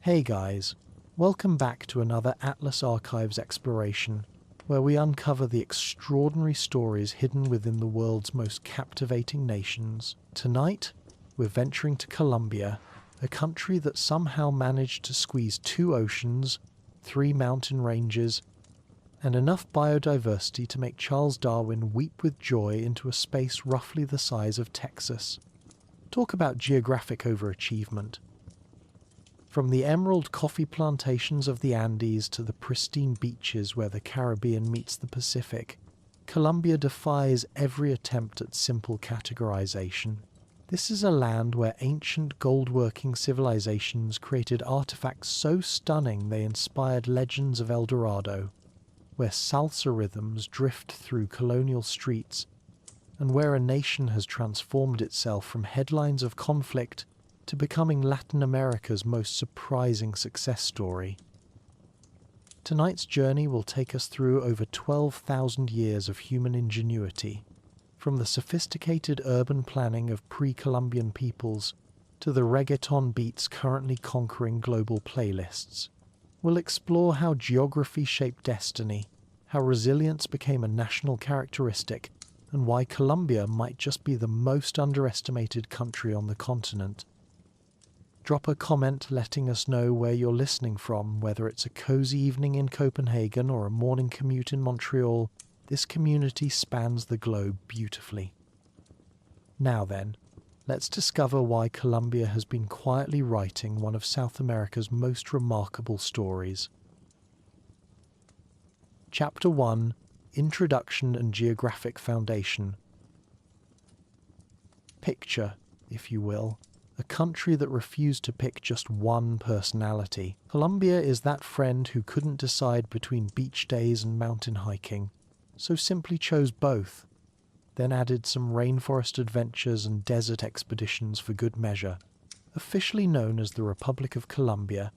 Hey guys, welcome back to another Atlas Archives exploration, where we uncover the extraordinary stories hidden within the world's most captivating nations. Tonight, we're venturing to Colombia, a country that somehow managed to squeeze 2 oceans, 3 mountain ranges, and enough biodiversity to make Charles Darwin weep with joy into a space roughly the size of Texas. Talk about geographic overachievement. From the emerald coffee plantations of the Andes to the pristine beaches where the Caribbean meets the Pacific, Colombia defies every attempt at simple categorization. This is a land where ancient gold-working civilizations created artifacts so stunning they inspired legends of El Dorado, where salsa rhythms drift through colonial streets, and where a nation has transformed itself from headlines of conflict to becoming Latin America's most surprising success story. Tonight's journey will take us through over 12,000 years of human ingenuity, from the sophisticated urban planning of pre-Columbian peoples to the reggaeton beats currently conquering global playlists. We'll explore how geography shaped destiny, how resilience became a national characteristic, and why Colombia might just be the most underestimated country on the continent. Drop a comment letting us know where you're listening from, whether it's a cozy evening in Copenhagen or a morning commute in Montreal. This community spans the globe beautifully. Now then, let's discover why Colombia has been quietly writing one of South America's most remarkable stories. Chapter 1: Introduction and Geographic Foundation. Picture, if you will, a country that refused to pick just one personality. Colombia is that friend who couldn't decide between beach days and mountain hiking, so simply chose both, then added some rainforest adventures and desert expeditions for good measure. Officially known as the Republic of Colombia,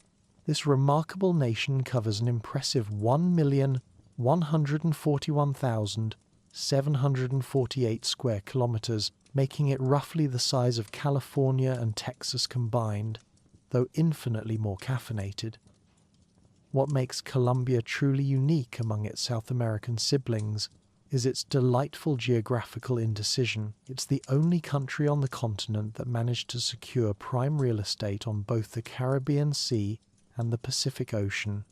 this remarkable nation covers an impressive 1,141,748 square kilometers, making it roughly the size of California and Texas combined, though infinitely more caffeinated. What makes Colombia truly unique among its South American siblings is its delightful geographical indecision. It's the only country on the continent that managed to secure prime real estate on both the Caribbean Sea and the Pacific Ocean,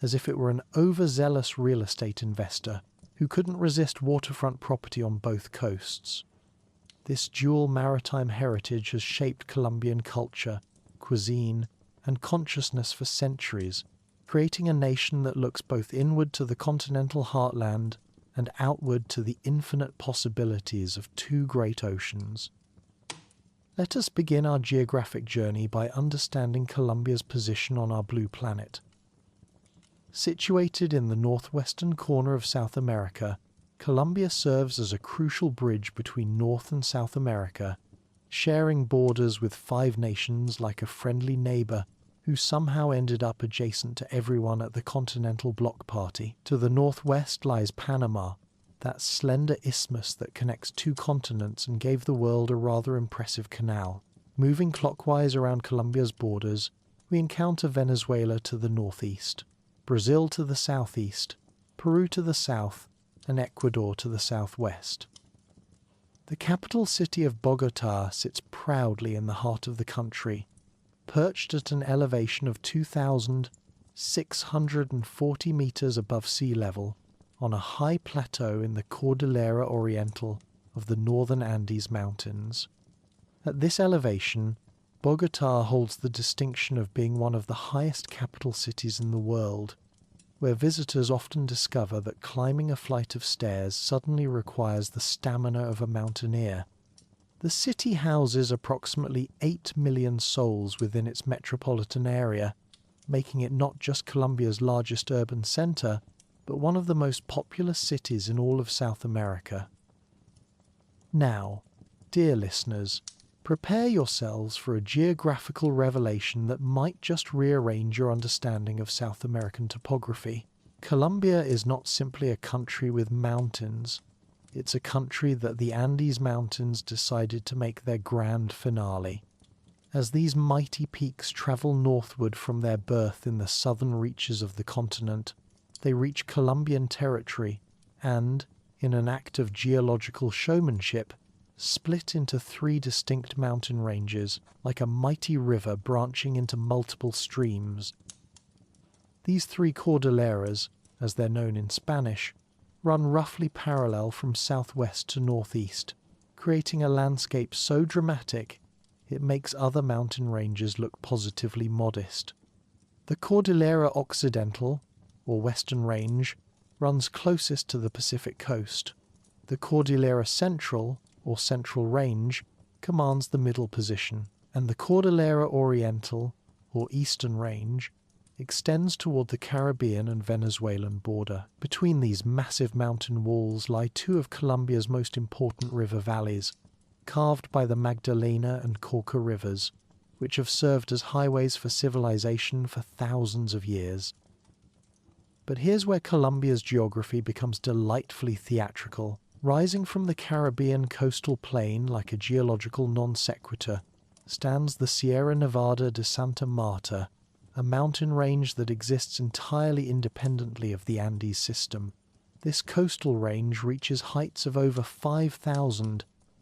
as if it were an overzealous real estate investor who couldn't resist waterfront property on both coasts. This dual maritime heritage has shaped Colombian culture, cuisine, and consciousness for centuries, creating a nation that looks both inward to the continental heartland and outward to the infinite possibilities of 2 great oceans. Let us begin our geographic journey by understanding Colombia's position on our blue planet. Situated in the northwestern corner of South America, Colombia serves as a crucial bridge between North and South America, sharing borders with 5 nations like a friendly neighbor who somehow ended up adjacent to everyone at the continental block party. To the northwest lies Panama, that slender isthmus that connects 2 continents and gave the world a rather impressive canal. Moving clockwise around Colombia's borders, we encounter Venezuela to the northeast, Brazil to the southeast, Peru to the south, and Ecuador to the southwest. The capital city of Bogotá sits proudly in the heart of the country, perched at an elevation of 2,640 meters above sea level on a high plateau in the Cordillera Oriental of the northern Andes Mountains. At this elevation, Bogotá holds the distinction of being one of the highest capital cities in the world, where visitors often discover that climbing a flight of stairs suddenly requires the stamina of a mountaineer. The city houses approximately 8 million souls within its metropolitan area, making it not just Colombia's largest urban center, but one of the most populous cities in all of South America. Now, dear listeners, prepare yourselves for a geographical revelation that might just rearrange your understanding of South American topography. Colombia is not simply a country with mountains. It's a country that the Andes Mountains decided to make their grand finale. As these mighty peaks travel northward from their birth in the southern reaches of the continent, they reach Colombian territory and, in an act of geological showmanship, split into three distinct mountain ranges, like a mighty river branching into multiple streams. These three cordilleras, as they're known in Spanish, run roughly parallel from southwest to northeast, creating a landscape so dramatic it makes other mountain ranges look positively modest. The Cordillera Occidental, or Western Range, runs closest to the Pacific coast. The Cordillera Central, or Central Range, commands the middle position, and the Cordillera Oriental, or Eastern Range, extends toward the Caribbean and Venezuelan border. Between these massive mountain walls lie two of Colombia's most important river valleys, carved by the Magdalena and Cauca rivers, which have served as highways for civilization for thousands of years. But here's where Colombia's geography becomes delightfully theatrical. Rising from the Caribbean coastal plain like a geological non sequitur stands the Sierra Nevada de Santa Marta, a mountain range that exists entirely independently of the Andes system. This coastal range reaches heights of over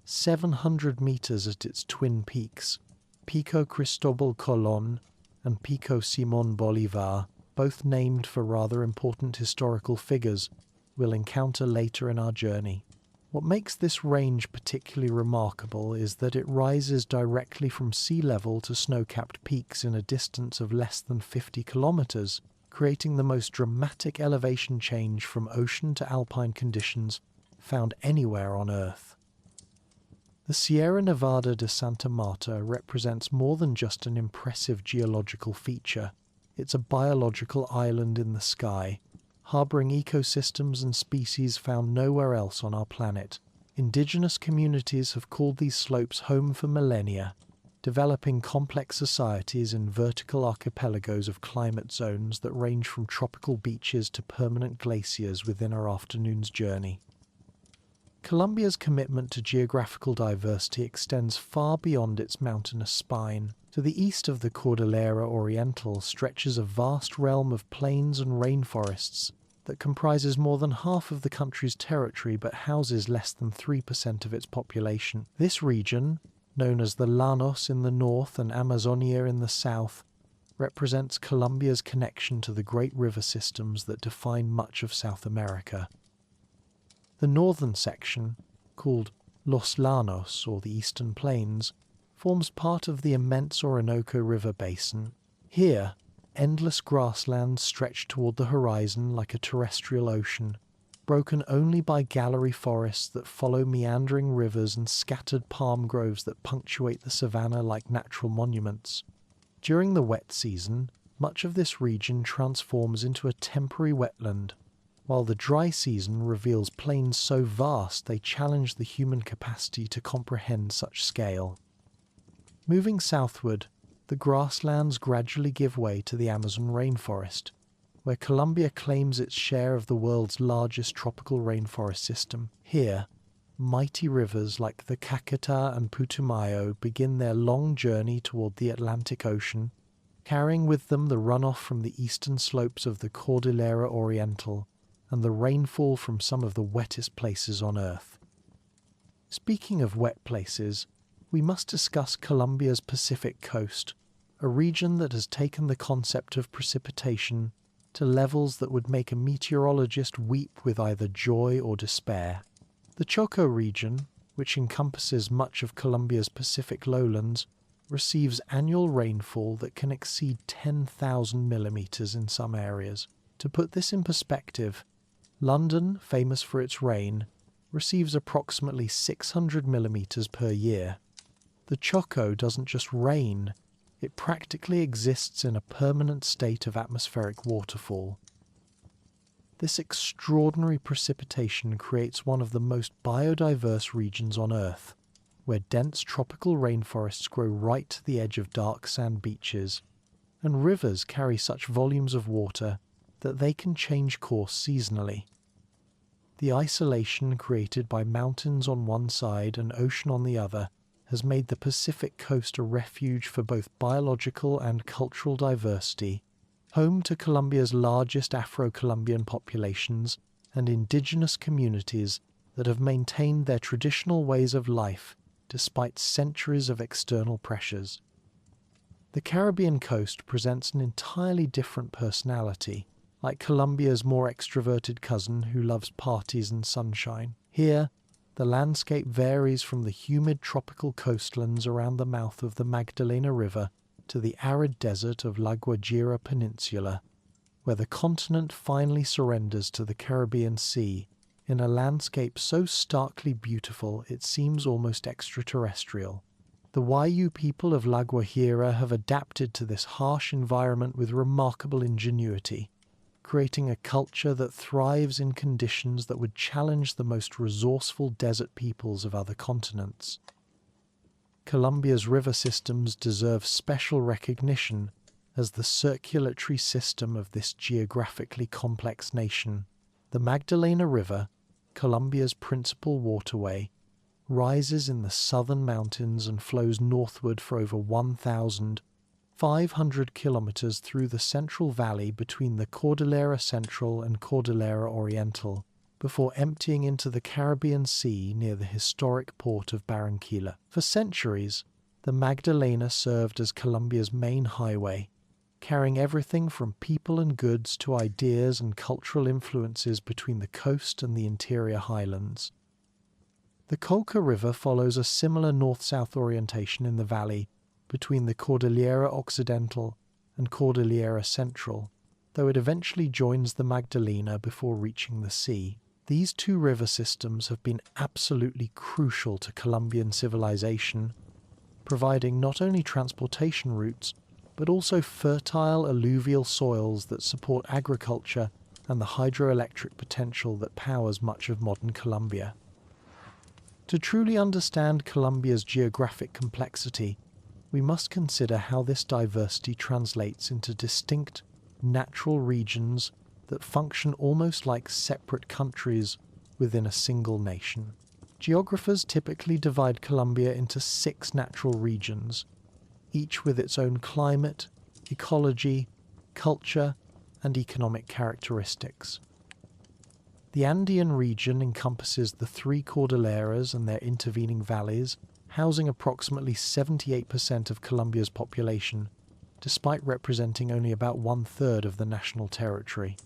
5,700 meters at its twin peaks, Pico Cristobal Colón and Pico Simón Bolívar, both named for rather important historical figures we'll encounter later in our journey. What makes this range particularly remarkable is that it rises directly from sea level to snow-capped peaks in a distance of less than 50 kilometers, creating the most dramatic elevation change from ocean to alpine conditions found anywhere on Earth. The Sierra Nevada de Santa Marta represents more than just an impressive geological feature. It's a biological island in the sky, harboring ecosystems and species found nowhere else on our planet. Indigenous communities have called these slopes home for millennia, developing complex societies in vertical archipelagos of climate zones that range from tropical beaches to permanent glaciers within our afternoon's journey. Colombia's commitment to geographical diversity extends far beyond its mountainous spine. To the east of the Cordillera Oriental stretches a vast realm of plains and rainforests that comprises more than half of the country's territory but houses less than 3% of its population. This region, known as the Llanos in the north and Amazonia in the south, represents Colombia's connection to the great river systems that define much of South America. The northern section, called Los Llanos, or the Eastern Plains, forms part of the immense Orinoco River basin. Here, endless grasslands stretch toward the horizon like a terrestrial ocean, broken only by gallery forests that follow meandering rivers and scattered palm groves that punctuate the savanna like natural monuments. During the wet season, much of this region transforms into a temporary wetland, while the dry season reveals plains so vast they challenge the human capacity to comprehend such scale. Moving southward, the grasslands gradually give way to the Amazon rainforest, where Colombia claims its share of the world's largest tropical rainforest system. Here, mighty rivers like the Caquetá and Putumayo begin their long journey toward the Atlantic Ocean, carrying with them the runoff from the eastern slopes of the Cordillera Oriental and the rainfall from some of the wettest places on Earth. Speaking of wet places, we must discuss Colombia's Pacific coast, a region that has taken the concept of precipitation to levels that would make a meteorologist weep with either joy or despair. The Choco region, which encompasses much of Colombia's Pacific lowlands, receives annual rainfall that can exceed 10,000 millimeters in some areas. To put this in perspective, London, famous for its rain, receives approximately 600 millimeters per year. The Choco doesn't just rain, it practically exists in a permanent state of atmospheric waterfall. This extraordinary precipitation creates one of the most biodiverse regions on Earth, where dense tropical rainforests grow right to the edge of dark sand beaches, and rivers carry such volumes of water that they can change course seasonally. The isolation created by mountains on one side and ocean on the other has made the Pacific coast a refuge for both biological and cultural diversity, home to Colombia's largest Afro-Colombian populations and indigenous communities that have maintained their traditional ways of life despite centuries of external pressures. The Caribbean coast presents an entirely different personality, like Colombia's more extroverted cousin who loves parties and sunshine. Here, the landscape varies from the humid tropical coastlands around the mouth of the Magdalena River to the arid desert of La Guajira Peninsula, where the continent finally surrenders to the Caribbean Sea in a landscape so starkly beautiful it seems almost extraterrestrial. The Wayuu people of La Guajira have adapted to this harsh environment with remarkable ingenuity, creating a culture that thrives in conditions that would challenge the most resourceful desert peoples of other continents. Colombia's river systems deserve special recognition as the circulatory system of this geographically complex nation. The Magdalena River, Colombia's principal waterway, rises in the southern mountains and flows northward for over 1,500 kilometers through the Central Valley between the Cordillera Central and Cordillera Oriental, before emptying into the Caribbean Sea near the historic port of Barranquilla. For centuries, the Magdalena served as Colombia's main highway, carrying everything from people and goods to ideas and cultural influences between the coast and the interior highlands. The Colca River follows a similar north-south orientation in the valley between the Cordillera Occidental and Cordillera Central, though it eventually joins the Magdalena before reaching the sea. These two river systems have been absolutely crucial to Colombian civilization, providing not only transportation routes, but also fertile alluvial soils that support agriculture and the hydroelectric potential that powers much of modern Colombia. To truly understand Colombia's geographic complexity, we must consider how this diversity translates into distinct, natural regions that function almost like separate countries within a single nation. Geographers typically divide Colombia into 6 natural regions, each with its own climate, ecology, culture, and economic characteristics. The Andean region encompasses the 3 cordilleras and their intervening valleys, housing approximately 78% of Colombia's population, despite representing only about 1/3 of the national territory.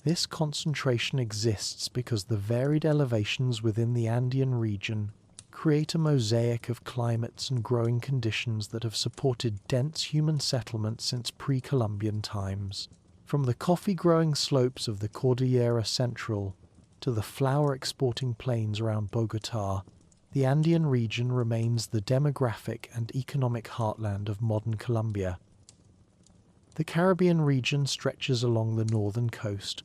This concentration exists because the varied elevations within the Andean region create a mosaic of climates and growing conditions that have supported dense human settlement since pre-Columbian times. From the coffee-growing slopes of the Cordillera Central to the flower-exporting plains around Bogotá, the Andean region remains the demographic and economic heartland of modern Colombia. The Caribbean region stretches along the northern coast,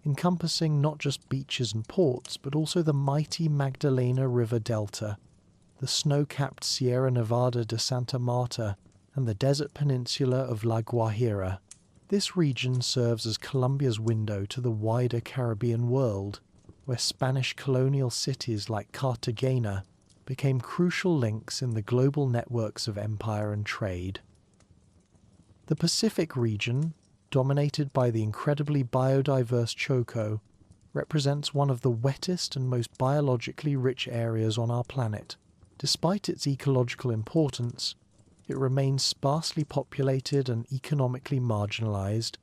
encompassing not just beaches and ports, but also the mighty Magdalena River Delta, the snow-capped Sierra Nevada de Santa Marta, and the desert peninsula of La Guajira. This region serves as Colombia's window to the wider Caribbean world, where Spanish colonial cities like Cartagena became crucial links in the global networks of empire and trade. The Pacific region, dominated by the incredibly biodiverse Choco, represents one of the wettest and most biologically rich areas on our planet. Despite its ecological importance, it remains sparsely populated and economically marginalized,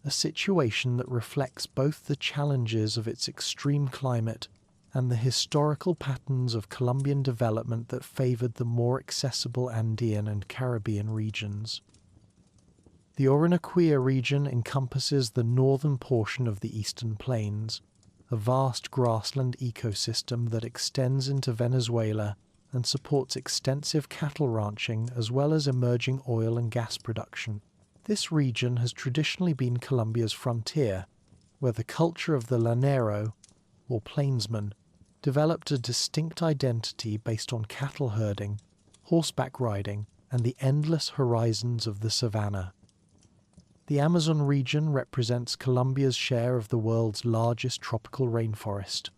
a situation that reflects both the challenges of its extreme climate and the historical patterns of Colombian development that favored the more accessible Andean and Caribbean regions. The Orinoquia region encompasses the northern portion of the eastern plains, a vast grassland ecosystem that extends into Venezuela and supports extensive cattle ranching as well as emerging oil and gas production. This region has traditionally been Colombia's frontier, where the culture of the llanero, or plainsman, developed a distinct identity based on cattle herding, horseback riding, and the endless horizons of the savanna. The Amazon region represents Colombia's share of the world's largest tropical rainforest,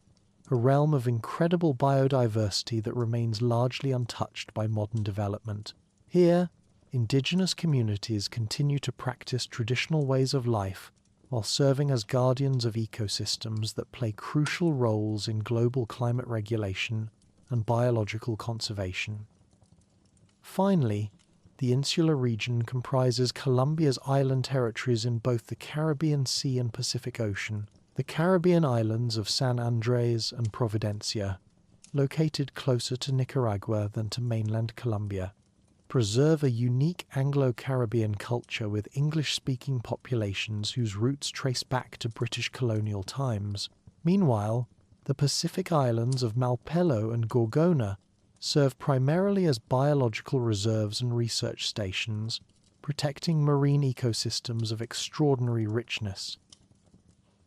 a realm of incredible biodiversity that remains largely untouched by modern development. Here, indigenous communities continue to practice traditional ways of life while serving as guardians of ecosystems that play crucial roles in global climate regulation and biological conservation. Finally, the insular region comprises Colombia's island territories in both the Caribbean Sea and Pacific Ocean. The Caribbean islands of San Andres and Providencia, located closer to Nicaragua than to mainland Colombia, preserve a unique Anglo-Caribbean culture with English-speaking populations whose roots trace back to British colonial times. Meanwhile, the Pacific islands of Malpelo and Gorgona serve primarily as biological reserves and research stations, protecting marine ecosystems of extraordinary richness.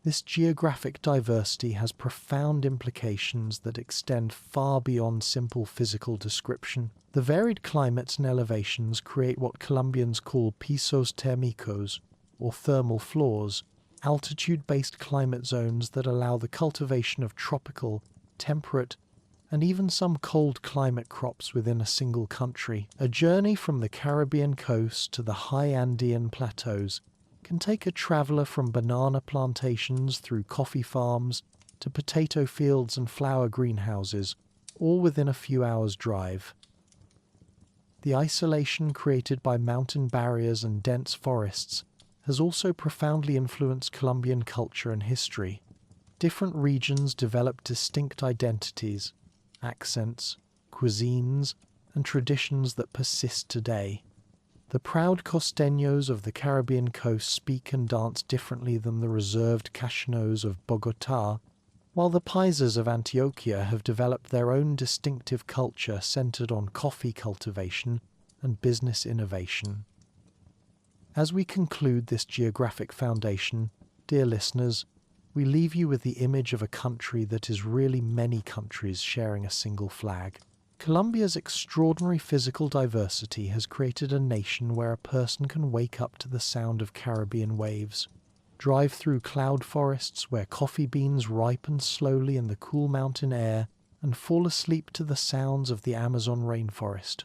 This geographic diversity has profound implications that extend far beyond simple physical description. The varied climates and elevations create what Colombians call pisos térmicos, or thermal floors, altitude-based climate zones that allow the cultivation of tropical, temperate, and even some cold climate crops within a single country. A journey from the Caribbean coast to the high Andean plateaus can take a traveller from banana plantations through coffee farms to potato fields and flower greenhouses, all within a few hours' drive. The isolation created by mountain barriers and dense forests has also profoundly influenced Colombian culture and history. Different regions develop distinct identities, accents, cuisines, and traditions that persist today. The proud costeños of the Caribbean coast speak and dance differently than the reserved Cachenos of Bogotá, while the Paisas of Antioquia have developed their own distinctive culture centered on coffee cultivation and business innovation. As we conclude this geographic foundation, dear listeners, we leave you with the image of a country that is really many countries sharing a single flag. Colombia's extraordinary physical diversity has created a nation where a person can wake up to the sound of Caribbean waves, drive through cloud forests where coffee beans ripen slowly in the cool mountain air, and fall asleep to the sounds of the Amazon rainforest,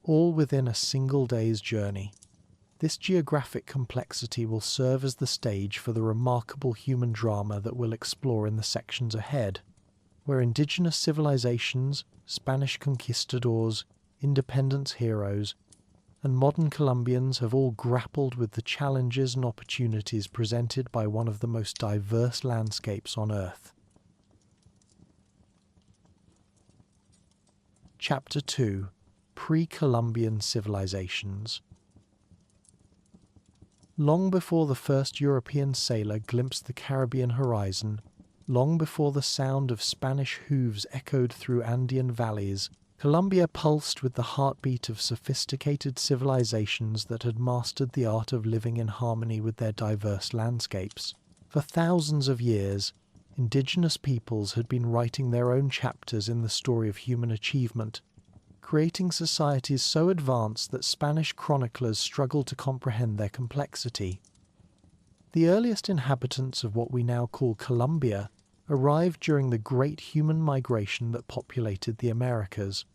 all within a single day's journey. This geographic complexity will serve as the stage for the remarkable human drama that we'll explore in the sections ahead, where indigenous civilizations, Spanish conquistadors, independence heroes, and modern Colombians have all grappled with the challenges and opportunities presented by one of the most diverse landscapes on Earth. Chapter 2: Pre-Columbian Civilizations. Long before the first European sailor glimpsed the Caribbean horizon, long before the sound of Spanish hooves echoed through Andean valleys, Colombia pulsed with the heartbeat of sophisticated civilizations that had mastered the art of living in harmony with their diverse landscapes. For thousands of years, indigenous peoples had been writing their own chapters in the story of human achievement, creating societies so advanced that Spanish chroniclers struggled to comprehend their complexity. The earliest inhabitants of what we now call Colombia arrived during the great human migration that populated the Americas,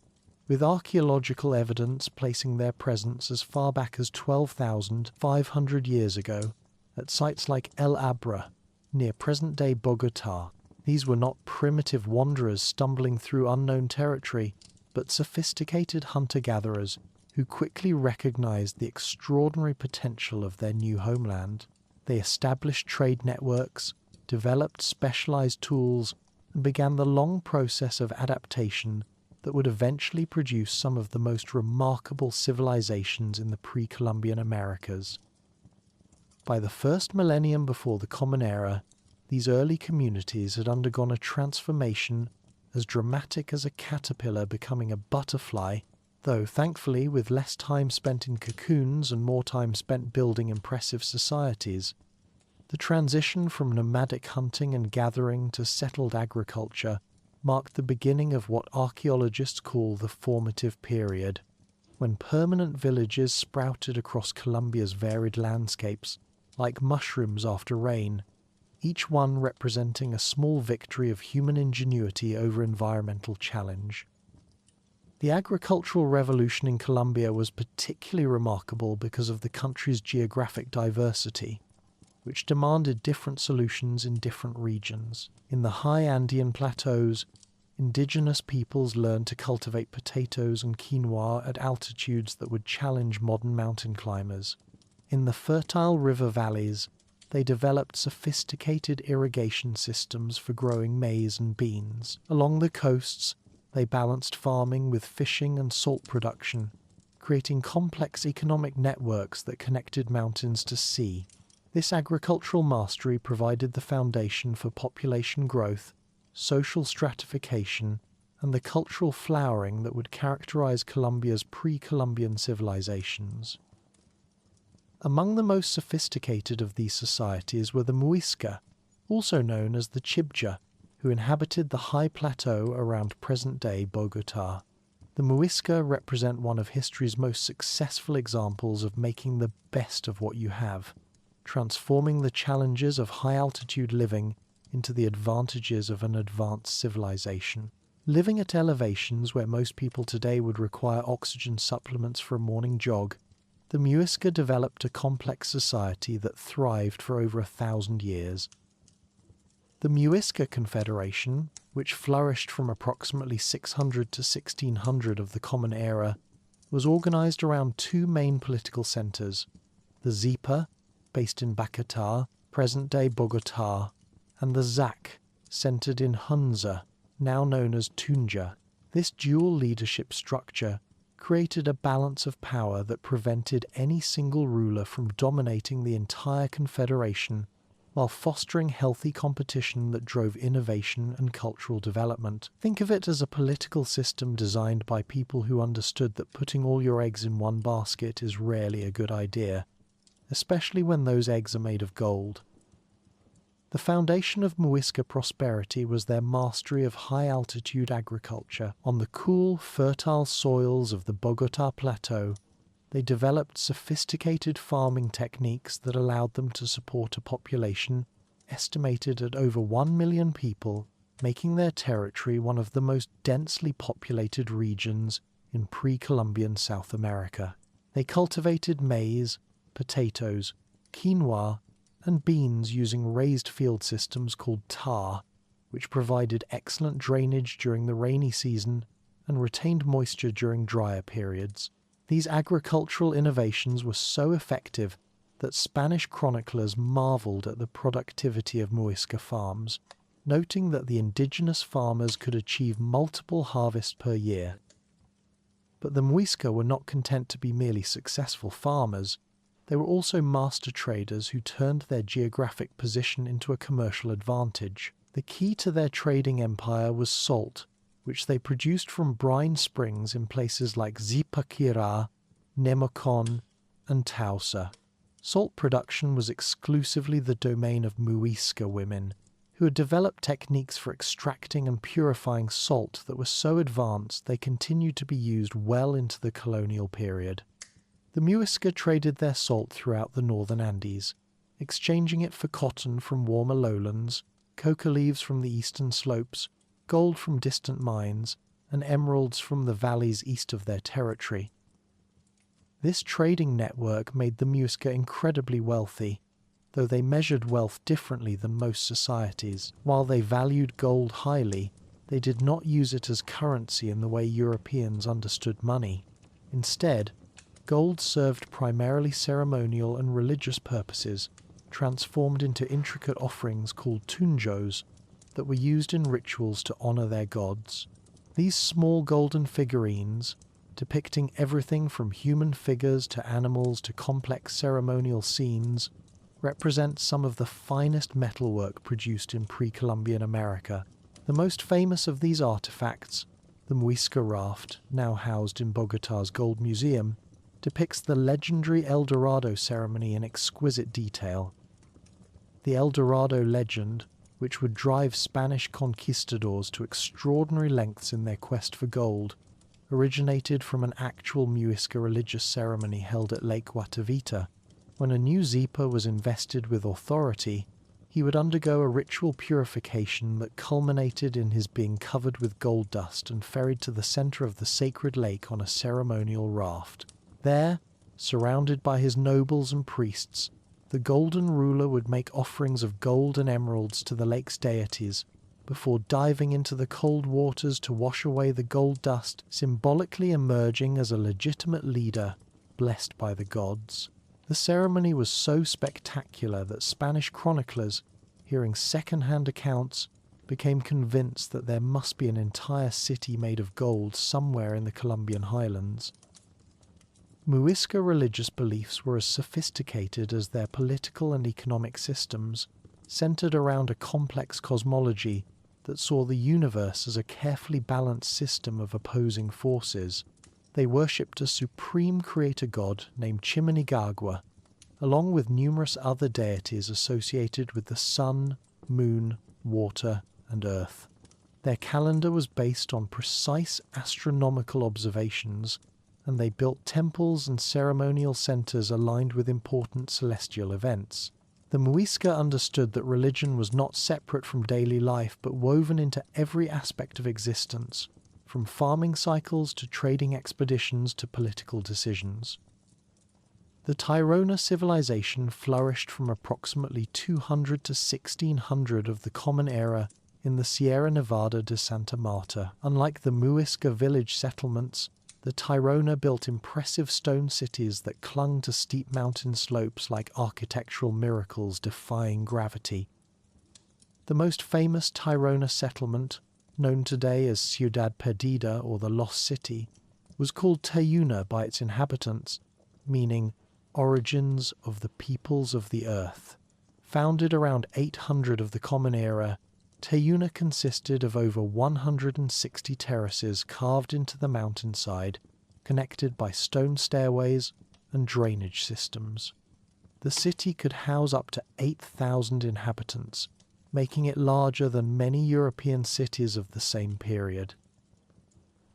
with archaeological evidence placing their presence as far back as 12,500 years ago at sites like El Abra, near present-day Bogotá. These were not primitive wanderers stumbling through unknown territory, but sophisticated hunter-gatherers who quickly recognized the extraordinary potential of their new homeland. They established trade networks, developed specialized tools, and began the long process of adaptation that would eventually produce some of the most remarkable civilizations in the pre-Columbian Americas. By the first millennium before the Common Era, these early communities had undergone a transformation as dramatic as a caterpillar becoming a butterfly, though thankfully with less time spent in cocoons and more time spent building impressive societies. The transition from nomadic hunting and gathering to settled agriculture marked the beginning of what archaeologists call the formative period, when permanent villages sprouted across Colombia's varied landscapes, like mushrooms after rain, each one representing a small victory of human ingenuity over environmental challenge. The agricultural revolution in Colombia was particularly remarkable because of the country's geographic diversity, which demanded different solutions in different regions. In the high Andean plateaus, indigenous peoples learned to cultivate potatoes and quinoa at altitudes that would challenge modern mountain climbers. In the fertile river valleys, they developed sophisticated irrigation systems for growing maize and beans. Along the coasts, they balanced farming with fishing and salt production, creating complex economic networks that connected mountains to sea. This agricultural mastery provided the foundation for population growth, social stratification, and the cultural flowering that would characterize Colombia's pre-Columbian civilizations. Among the most sophisticated of these societies were the Muisca, also known as the Chibcha, who inhabited the high plateau around present-day Bogotá. The Muisca represent one of history's most successful examples of making the best of what you have, transforming the challenges of high-altitude living into the advantages of an advanced civilization. Living at elevations where most people today would require oxygen supplements for a morning jog, the Muisca developed a complex society that thrived for over 1,000 years. The Muisca Confederation, which flourished from approximately 600 to 1600 of the Common Era, was organized around two main political centers, the Zipa, based in Bogotá, present-day Bogotá, and the ZAC, centered in Hunza, now known as Tunja. This dual leadership structure created a balance of power that prevented any single ruler from dominating the entire confederation, while fostering healthy competition that drove innovation and cultural development. Think of it as a political system designed by people who understood that putting all your eggs in one basket is rarely a good idea, especially when those eggs are made of gold. The foundation of Muisca prosperity was their mastery of high-altitude agriculture. On the cool, fertile soils of the Bogotá Plateau, they developed sophisticated farming techniques that allowed them to support a population estimated at over 1 million people, making their territory one of the most densely populated regions in pre-Columbian South America. They cultivated maize, potatoes, quinoa, and beans using raised field systems called tar, which provided excellent drainage during the rainy season and retained moisture during drier periods. These agricultural innovations were so effective that Spanish chroniclers marveled at the productivity of Muisca farms, noting that the indigenous farmers could achieve multiple harvests per year. But the Muisca were not content to be merely successful farmers. They were also master traders who turned their geographic position into a commercial advantage. The key to their trading empire was salt, which they produced from brine springs in places like Zipaquirá, Nemocon, and Tausa. Salt production was exclusively the domain of Muisca women, who had developed techniques for extracting and purifying salt that were so advanced they continued to be used well into the colonial period. The Muisca traded their salt throughout the northern Andes, exchanging it for cotton from warmer lowlands, coca leaves from the eastern slopes, gold from distant mines, and emeralds from the valleys east of their territory. This trading network made the Muisca incredibly wealthy, though they measured wealth differently than most societies. While they valued gold highly, they did not use it as currency in the way Europeans understood money. Instead, gold served primarily ceremonial and religious purposes, transformed into intricate offerings called tunjos that were used in rituals to honor their gods. These small golden figurines, depicting everything from human figures to animals to complex ceremonial scenes, represent some of the finest metalwork produced in pre-Columbian America. The most famous of these artifacts, the Muisca raft, now housed in Bogotá's Gold Museum, depicts the legendary El Dorado ceremony in exquisite detail. The El Dorado legend, which would drive Spanish conquistadors to extraordinary lengths in their quest for gold, originated from an actual Muisca religious ceremony held at Lake Guatavita. When a new Zipa was invested with authority, He would undergo a ritual purification that culminated in his being covered with gold dust and ferried to the center of the sacred lake on a ceremonial raft. There, surrounded by his nobles and priests, the golden ruler would make offerings of gold and emeralds to the lake's deities, before diving into the cold waters to wash away the gold dust, symbolically emerging as a legitimate leader, blessed by the gods. The ceremony was so spectacular that Spanish chroniclers, hearing second-hand accounts, became convinced that there must be an entire city made of gold somewhere in the Colombian highlands. Muisca religious beliefs were as sophisticated as their political and economic systems, centered around a complex cosmology that saw the universe as a carefully balanced system of opposing forces. They worshipped a supreme creator god named Chimanigagua, along with numerous other deities associated with the sun, moon, water, and earth. Their calendar was based on precise astronomical observations, and they built temples and ceremonial centers aligned with important celestial events. The Muisca understood that religion was not separate from daily life but woven into every aspect of existence, from farming cycles to trading expeditions to political decisions. The Tairona civilization flourished from approximately 200 to 1600 of the Common Era in the Sierra Nevada de Santa Marta. Unlike the Muisca village settlements, the Tairona built impressive stone cities that clung to steep mountain slopes like architectural miracles defying gravity. The most famous Tairona settlement, known today as Ciudad Perdida or the Lost City, was called Tairona by its inhabitants, meaning origins of the peoples of the earth. Founded around 800 of the Common Era, Tairona consisted of over 160 terraces carved into the mountainside, connected by stone stairways and drainage systems. The city could house up to 8,000 inhabitants, making it larger than many European cities of the same period.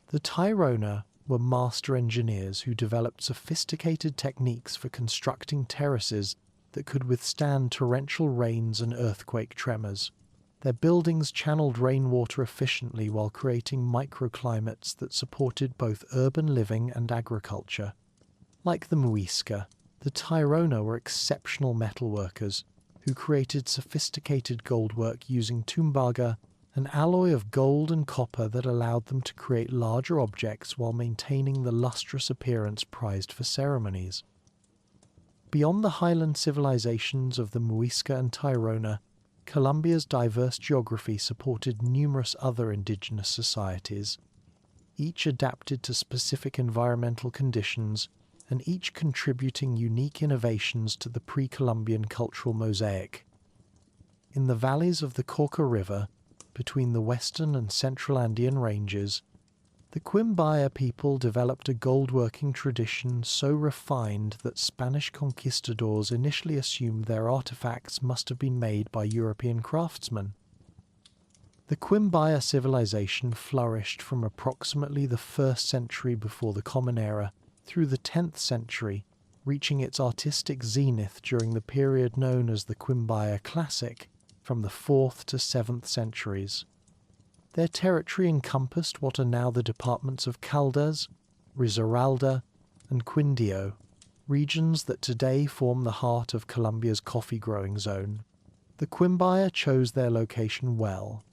The Tairona were master engineers who developed sophisticated techniques for constructing terraces that could withstand torrential rains and earthquake tremors. Their buildings channeled rainwater efficiently while creating microclimates that supported both urban living and agriculture. Like the Muisca, the Tairona were exceptional metalworkers who created sophisticated goldwork using tumbaga, an alloy of gold and copper that allowed them to create larger objects while maintaining the lustrous appearance prized for ceremonies. Beyond the highland civilizations of the Muisca and Tairona, Colombia's diverse geography supported numerous other indigenous societies, each adapted to specific environmental conditions and each contributing unique innovations to the pre-Columbian cultural mosaic. In the valleys of the Cauca River, between the western and central Andean ranges, the Quimbaya people developed a goldworking tradition so refined that Spanish conquistadors initially assumed their artifacts must have been made by European craftsmen. The Quimbaya civilization flourished from approximately the 1st century before the Common Era through the 10th century, reaching its artistic zenith during the period known as the Quimbaya Classic, from the 4th to 7th centuries. Their territory encompassed what are now the departments of Caldas, Risaralda, and Quindio, regions that today form the heart of Colombia's coffee-growing zone. The Quimbaya chose their location well.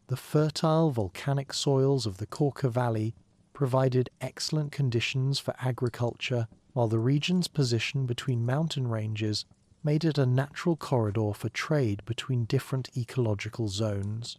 The fertile volcanic soils of the Cauca Valley provided excellent conditions for agriculture, while the region's position between mountain ranges made it a natural corridor for trade between different ecological zones.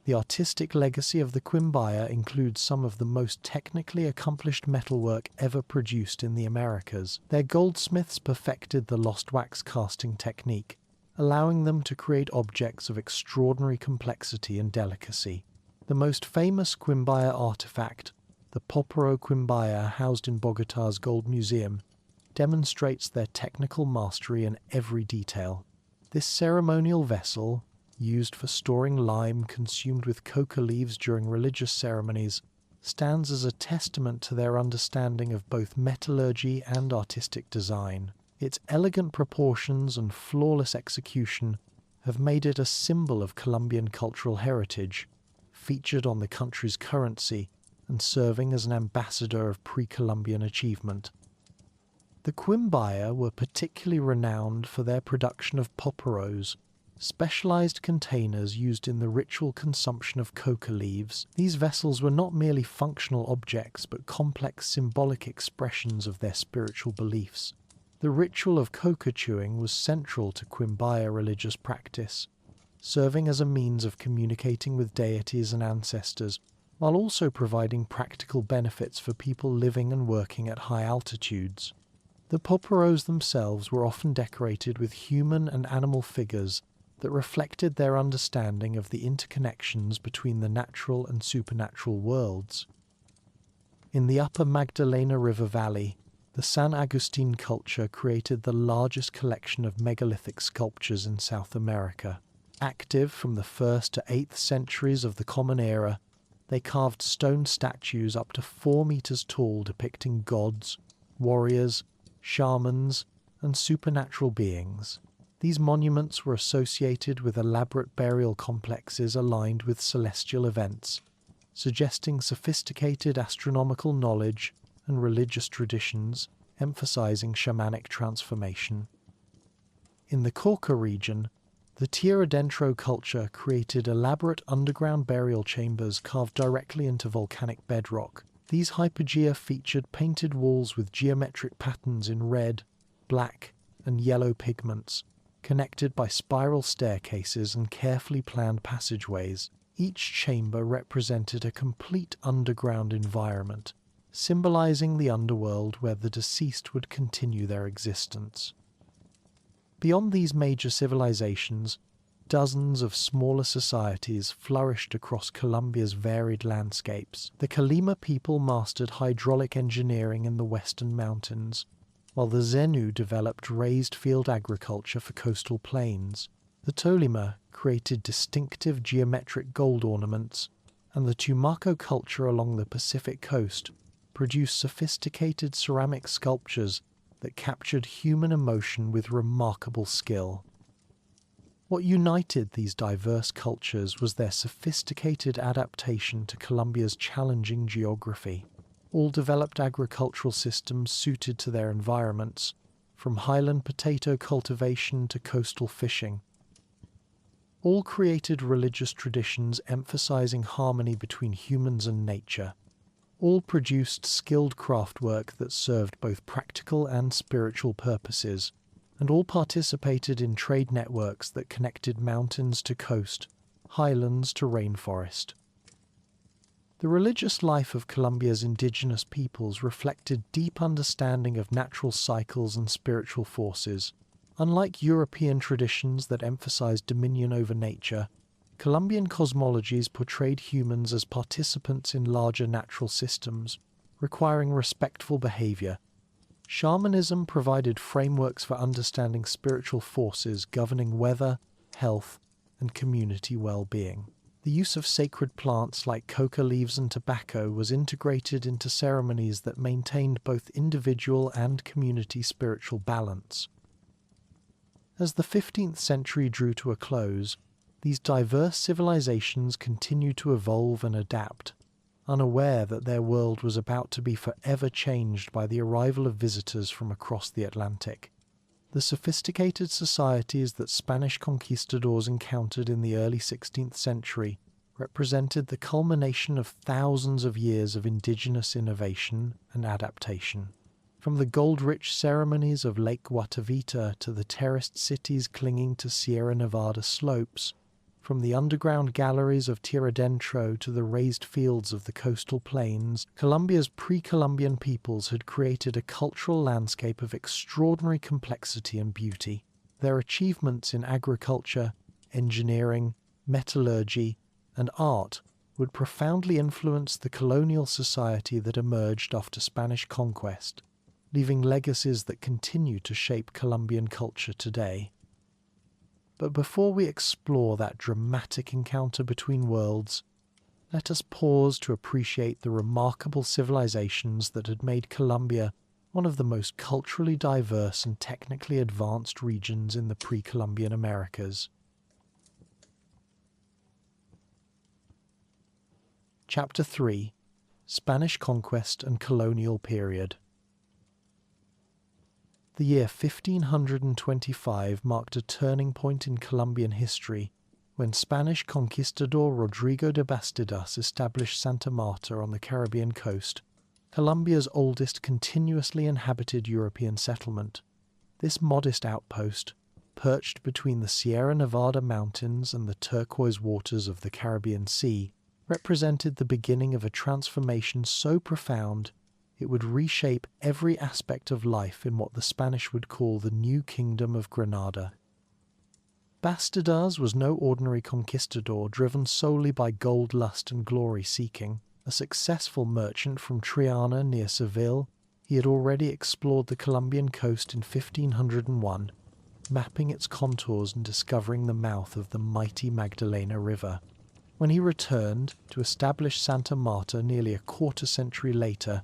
The artistic legacy of the Quimbaya includes some of the most technically accomplished metalwork ever produced in the Americas. Their goldsmiths perfected the lost wax casting technique, allowing them to create objects of extraordinary complexity and delicacy. The most famous Quimbaya artifact, the Poporo Quimbaya housed in Bogotá's Gold Museum, demonstrates their technical mastery in every detail. This ceremonial vessel, used for storing lime consumed with coca leaves during religious ceremonies, stands as a testament to their understanding of both metallurgy and artistic design. Its elegant proportions and flawless execution have made it a symbol of Colombian cultural heritage, featured on the country's currency and serving as an ambassador of pre-Columbian achievement. The Quimbaya were particularly renowned for their production of poperos, specialized containers used in the ritual consumption of coca leaves. These vessels were not merely functional objects but complex symbolic expressions of their spiritual beliefs. The ritual of coca chewing was central to Quimbaya religious practice, serving as a means of communicating with deities and ancestors, while also providing practical benefits for people living and working at high altitudes. The poperos themselves were often decorated with human and animal figures that reflected their understanding of the interconnections between the natural and supernatural worlds. In the upper Magdalena River Valley, the San Agustin culture created the largest collection of megalithic sculptures in South America. Active from the 1st to 8th centuries of the Common Era, they carved stone statues up to 4 meters tall depicting gods, warriors, shamans, and supernatural beings. These monuments were associated with elaborate burial complexes aligned with celestial events, suggesting sophisticated astronomical knowledge and religious traditions, emphasizing shamanic transformation. In the Cauca region, the Tierra culture created elaborate underground burial chambers carved directly into volcanic bedrock. These hypogea featured painted walls with geometric patterns in red, black, and yellow pigments, connected by spiral staircases and carefully planned passageways. Each chamber represented a complete underground environment, symbolizing the underworld where the deceased would continue their existence. Beyond these major civilizations, dozens of smaller societies flourished across Colombia's varied landscapes. The Calima people mastered hydraulic engineering in the western mountains, while the Zenu developed raised field agriculture for coastal plains. The Tolima created distinctive geometric gold ornaments, and the Tumaco culture along the Pacific coast produced sophisticated ceramic sculptures that captured human emotion with remarkable skill. What united these diverse cultures was their sophisticated adaptation to Colombia's challenging geography. All developed agricultural systems suited to their environments, from highland potato cultivation to coastal fishing. All created religious traditions emphasizing harmony between humans and nature. All produced skilled craftwork that served both practical and spiritual purposes, and all participated in trade networks that connected mountains to coast, highlands to rainforest. The religious life of Colombia's indigenous peoples reflected deep understanding of natural cycles and spiritual forces. Unlike European traditions that emphasized dominion over nature, Colombian cosmologies portrayed humans as participants in larger natural systems, requiring respectful behavior. Shamanism provided frameworks for understanding spiritual forces governing weather, health, and community well-being. The use of sacred plants like coca leaves and tobacco was integrated into ceremonies that maintained both individual and community spiritual balance. As the 15th century drew to a close, these diverse civilizations continued to evolve and adapt, unaware that their world was about to be forever changed by the arrival of visitors from across the Atlantic. The sophisticated societies that Spanish conquistadors encountered in the early 16th century represented the culmination of thousands of years of indigenous innovation and adaptation. From the gold-rich ceremonies of Lake Guatavita to the terraced cities clinging to Sierra Nevada slopes, from the underground galleries of Tierra to the raised fields of the coastal plains, Colombia's pre-Columbian peoples had created a cultural landscape of extraordinary complexity and beauty. Their achievements in agriculture, engineering, metallurgy, and art would profoundly influence the colonial society that emerged after Spanish conquest, leaving legacies that continue to shape Colombian culture today. But before we explore that dramatic encounter between worlds, let us pause to appreciate the remarkable civilizations that had made Colombia one of the most culturally diverse and technically advanced regions in the pre-Columbian Americas. Chapter 3: Spanish Conquest and Colonial Period. The year 1525 marked a turning point in Colombian history when Spanish conquistador Rodrigo de Bastidas established Santa Marta on the Caribbean coast, Colombia's oldest continuously inhabited European settlement. This modest outpost, perched between the Sierra Nevada mountains and the turquoise waters of the Caribbean Sea, represented the beginning of a transformation so profound it would reshape every aspect of life in what the Spanish would call the New Kingdom of Granada. Bastidas was no ordinary conquistador driven solely by gold lust and glory seeking. A successful merchant from Triana near Seville, he had already explored the Colombian coast in 1501, mapping its contours and discovering the mouth of the mighty Magdalena River. When he returned to establish Santa Marta nearly a quarter-century later,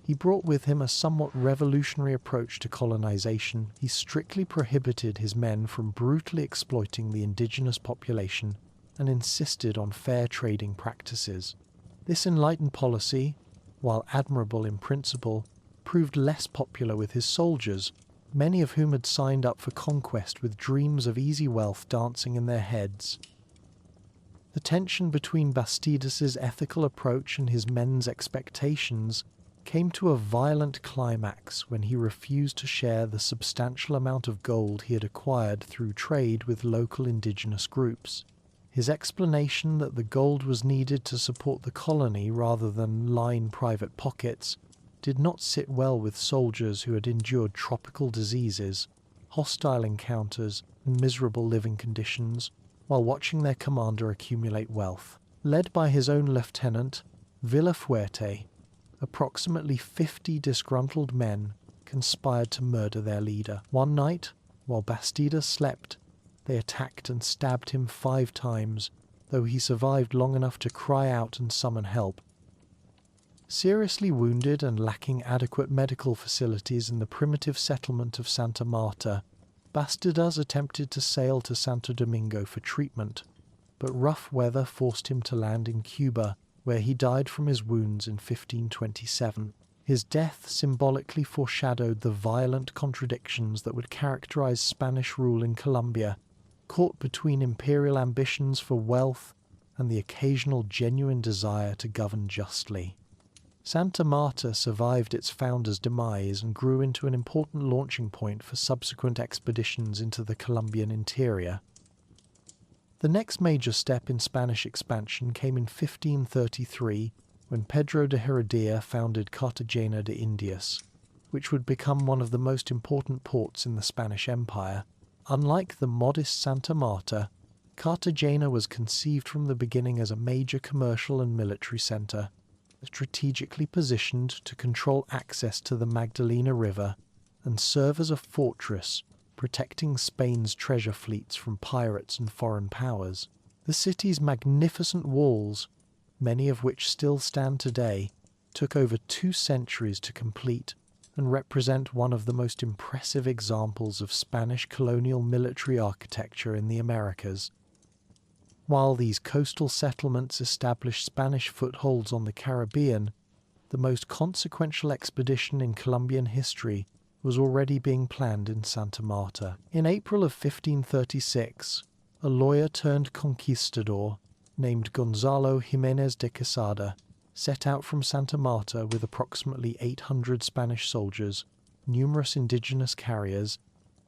he brought with him a somewhat revolutionary approach to colonization. He strictly prohibited his men from brutally exploiting the indigenous population and insisted on fair trading practices. This enlightened policy, while admirable in principle, proved less popular with his soldiers, many of whom had signed up for conquest with dreams of easy wealth dancing in their heads. The tension between Bastidas's ethical approach and his men's expectations came to a violent climax when he refused to share the substantial amount of gold he had acquired through trade with local indigenous groups. His explanation that the gold was needed to support the colony rather than line private pockets did not sit well with soldiers who had endured tropical diseases, hostile encounters, and miserable living conditions while watching their commander accumulate wealth. Led by his own lieutenant, Villafuerte, approximately 50 disgruntled men conspired to murder their leader. One night, while Bastidas slept, they attacked and stabbed him 5 times, though he survived long enough to cry out and summon help. Seriously wounded and lacking adequate medical facilities in the primitive settlement of Santa Marta, Bastidas attempted to sail to Santo Domingo for treatment, but rough weather forced him to land in Cuba, where he died from his wounds in 1527. His death symbolically foreshadowed the violent contradictions that would characterize Spanish rule in Colombia, caught between imperial ambitions for wealth and the occasional genuine desire to govern justly. Santa Marta survived its founder's demise and grew into an important launching point for subsequent expeditions into the Colombian interior. The next major step in Spanish expansion came in 1533 when Pedro de Heredia founded Cartagena de Indias, which would become one of the most important ports in the Spanish Empire. Unlike the modest Santa Marta, Cartagena was conceived from the beginning as a major commercial and military center, strategically positioned to control access to the Magdalena River and serve as a fortress, protecting Spain's treasure fleets from pirates and foreign powers. The city's magnificent walls, many of which still stand today, took over 2 centuries to complete and represent one of the most impressive examples of Spanish colonial military architecture in the Americas. While these coastal settlements established Spanish footholds on the Caribbean, the most consequential expedition in Colombian history was already being planned in Santa Marta. In April of 1536, a lawyer-turned-conquistador named Gonzalo Jiménez de Quesada set out from Santa Marta with approximately 800 Spanish soldiers, numerous indigenous carriers,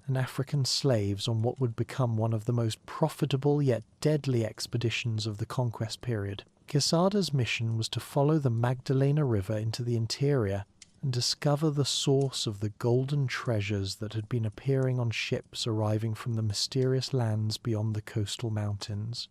and African slaves on what would become one of the most profitable yet deadly expeditions of the Conquest period. Quesada's mission was to follow the Magdalena River into the interior and discover the source of the golden treasures that had been appearing on ships arriving from the mysterious lands beyond the coastal mountains.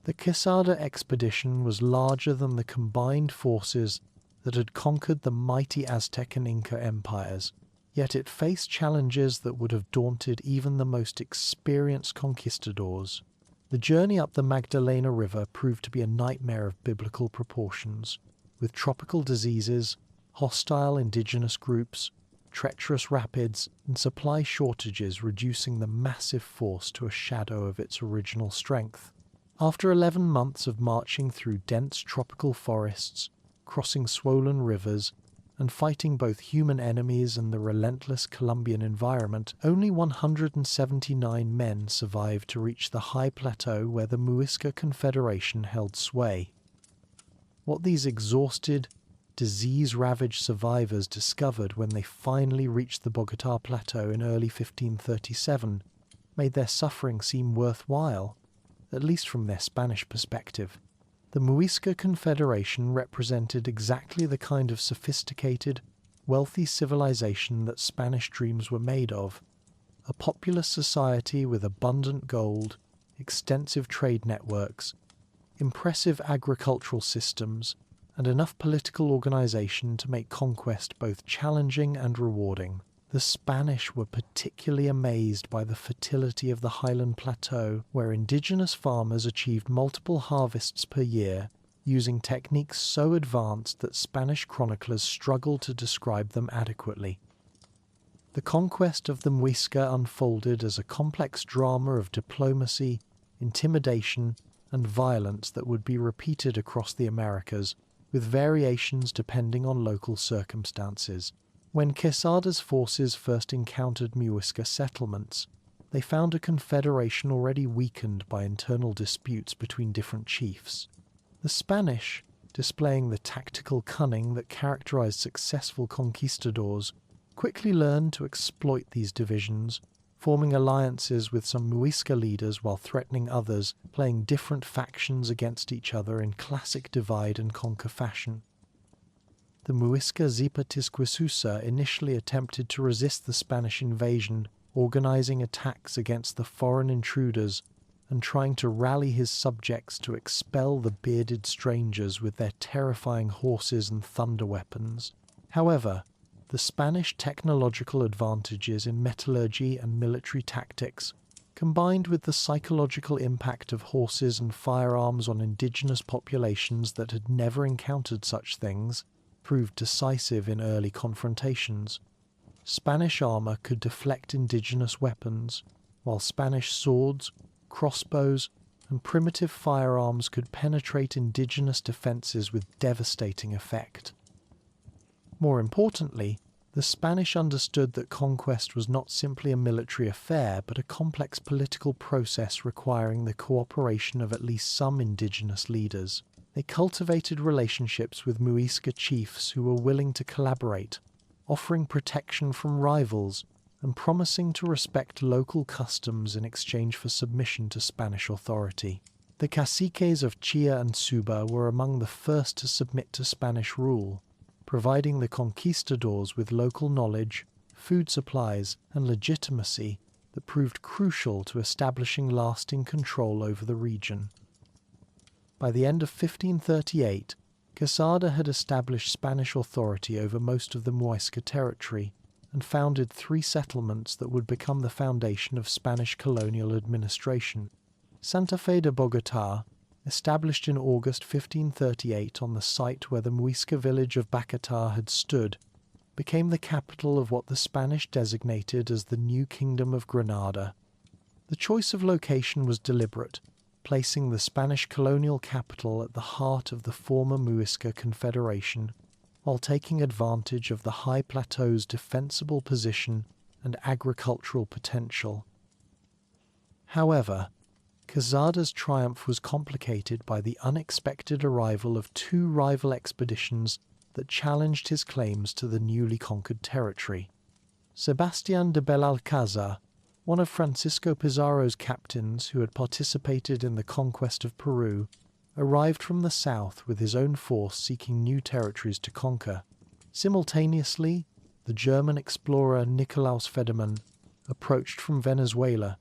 The Quesada expedition was larger than the combined forces that had conquered the mighty Aztec and Inca empires, yet it faced challenges that would have daunted even the most experienced conquistadors. The journey up the Magdalena River proved to be a nightmare of biblical proportions, with tropical diseases, hostile indigenous groups, treacherous rapids, and supply shortages reducing the massive force to a shadow of its original strength. After 11 months of marching through dense tropical forests, crossing swollen rivers, and fighting both human enemies and the relentless Colombian environment, only 179 men survived to reach the high plateau where the Muisca Confederation held sway. What these exhausted, disease-ravaged survivors discovered when they finally reached the Bogotá Plateau in early 1537 made their suffering seem worthwhile, at least from their Spanish perspective. The Muisca Confederation represented exactly the kind of sophisticated, wealthy civilization that Spanish dreams were made of. A populous society with abundant gold, extensive trade networks, impressive agricultural systems, and enough political organization to make conquest both challenging and rewarding. The Spanish were particularly amazed by the fertility of the highland plateau, where indigenous farmers achieved multiple harvests per year, using techniques so advanced that Spanish chroniclers struggle to describe them adequately. The conquest of the Muisca unfolded as a complex drama of diplomacy, intimidation, and violence that would be repeated across the Americas, with variations depending on local circumstances. When Quesada's forces first encountered Muisca settlements, they found a confederation already weakened by internal disputes between different chiefs. The Spanish, displaying the tactical cunning that characterized successful conquistadors, quickly learned to exploit these divisions, forming alliances with some Muisca leaders while threatening others, playing different factions against each other in classic divide-and-conquer fashion. The Muisca Zipatisquisusa initially attempted to resist the Spanish invasion, organizing attacks against the foreign intruders and trying to rally his subjects to expel the bearded strangers with their terrifying horses and thunder weapons. However, the Spanish technological advantages in metallurgy and military tactics, combined with the psychological impact of horses and firearms on indigenous populations that had never encountered such things, proved decisive in early confrontations. Spanish armor could deflect indigenous weapons, while Spanish swords, crossbows, and primitive firearms could penetrate indigenous defenses with devastating effect. More importantly, the Spanish understood that conquest was not simply a military affair, but a complex political process requiring the cooperation of at least some indigenous leaders. They cultivated relationships with Muisca chiefs who were willing to collaborate, offering protection from rivals and promising to respect local customs in exchange for submission to Spanish authority. The caciques of Chía and Suba were among the first to submit to Spanish rule, providing the conquistadors with local knowledge, food supplies, and legitimacy that proved crucial to establishing lasting control over the region. By the end of 1538, Quesada had established Spanish authority over most of the Muisca territory and founded 3 settlements that would become the foundation of Spanish colonial administration. Santa Fe de Bogotá, established in August 1538 on the site where the Muisca village of Bacatá had stood, became the capital of what the Spanish designated as the New Kingdom of Granada. The choice of location was deliberate, placing the Spanish colonial capital at the heart of the former Muisca Confederation, while taking advantage of the high plateau's defensible position and agricultural potential. However, Quesada's triumph was complicated by the unexpected arrival of 2 rival expeditions that challenged his claims to the newly conquered territory. Sebastián de Belalcázar, one of Francisco Pizarro's captains who had participated in the conquest of Peru, arrived from the south with his own force seeking new territories to conquer. Simultaneously, the German explorer Nicolaus Federmann approached from Venezuela,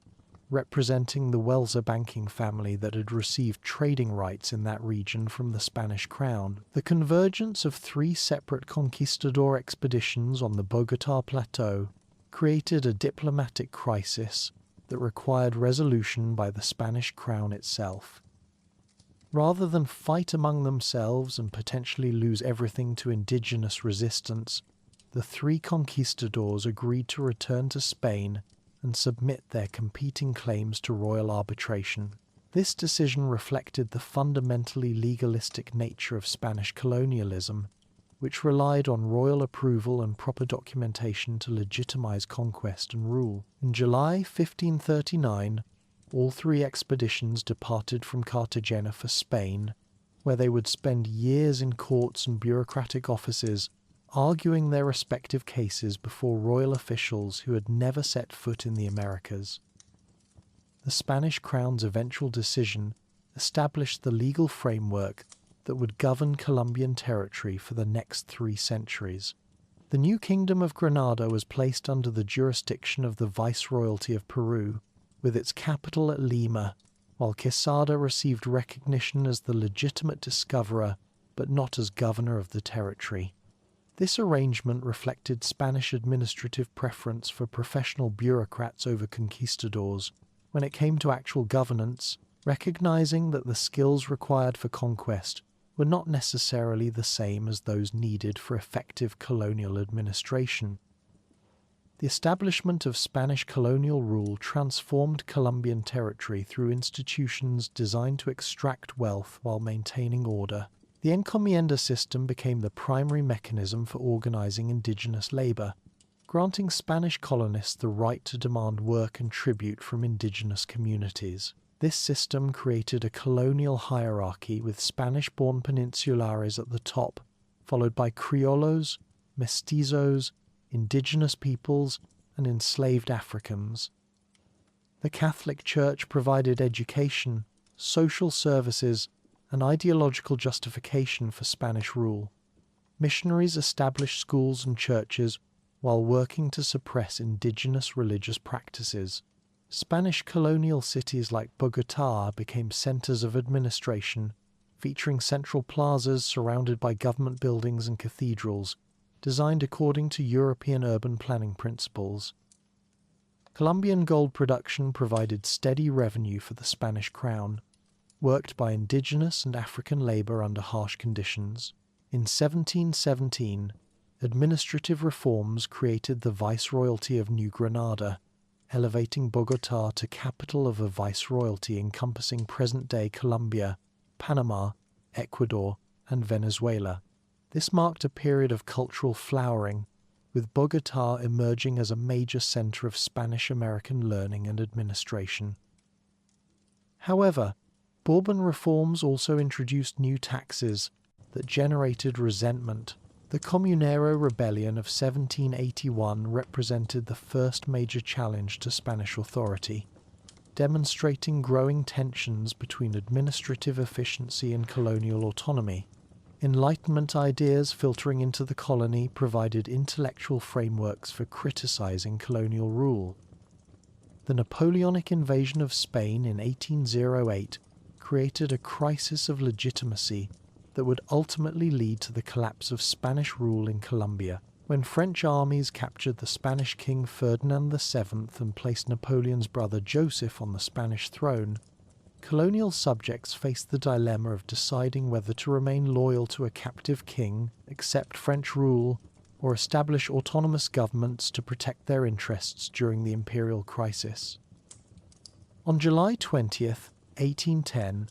representing the Welser banking family that had received trading rights in that region from the Spanish crown. The convergence of 3 separate conquistador expeditions on the Bogotá Plateau created a diplomatic crisis that required resolution by the Spanish crown itself. Rather than fight among themselves and potentially lose everything to indigenous resistance, the 3 conquistadors agreed to return to Spain and submit their competing claims to royal arbitration. This decision reflected the fundamentally legalistic nature of Spanish colonialism, which relied on royal approval and proper documentation to legitimize conquest and rule. In July 1539, all three expeditions departed from Cartagena for Spain, where they would spend years in courts and bureaucratic offices arguing their respective cases before royal officials who had never set foot in the Americas. The Spanish crown's eventual decision established the legal framework that would govern Colombian territory for the next 3 centuries. The new Kingdom of Granada was placed under the jurisdiction of the Viceroyalty of Peru, with its capital at Lima, while Quesada received recognition as the legitimate discoverer, but not as governor of the territory. This arrangement reflected Spanish administrative preference for professional bureaucrats over conquistadors when it came to actual governance, recognizing that the skills required for conquest were not necessarily the same as those needed for effective colonial administration. The establishment of Spanish colonial rule transformed Colombian territory through institutions designed to extract wealth while maintaining order. The encomienda system became the primary mechanism for organizing indigenous labor, granting Spanish colonists the right to demand work and tribute from indigenous communities. This system created a colonial hierarchy with Spanish-born peninsulares at the top, followed by criollos, mestizos, indigenous peoples, and enslaved Africans. The Catholic Church provided education, social services, and ideological justification for Spanish rule. Missionaries established schools and churches while working to suppress indigenous religious practices. Spanish colonial cities like Bogotá became centers of administration, featuring central plazas surrounded by government buildings and cathedrals, designed according to European urban planning principles. Colombian gold production provided steady revenue for the Spanish crown, worked by indigenous and African labor under harsh conditions. In 1717, administrative reforms created the Viceroyalty of New Granada, elevating Bogotá to capital of a viceroyalty encompassing present-day Colombia, Panama, Ecuador, and Venezuela. This marked a period of cultural flowering, with Bogotá emerging as a major center of Spanish-American learning and administration. However, Bourbon reforms also introduced new taxes that generated resentment. The Comunero Rebellion of 1781 represented the first major challenge to Spanish authority, demonstrating growing tensions between administrative efficiency and colonial autonomy. Enlightenment ideas filtering into the colony provided intellectual frameworks for criticizing colonial rule. The Napoleonic invasion of Spain in 1808 created a crisis of legitimacy that would ultimately lead to the collapse of Spanish rule in Colombia. When French armies captured the Spanish king Ferdinand VII and placed Napoleon's brother Joseph on the Spanish throne, colonial subjects faced the dilemma of deciding whether to remain loyal to a captive king, accept French rule, or establish autonomous governments to protect their interests during the imperial crisis. On July 20th, 1810,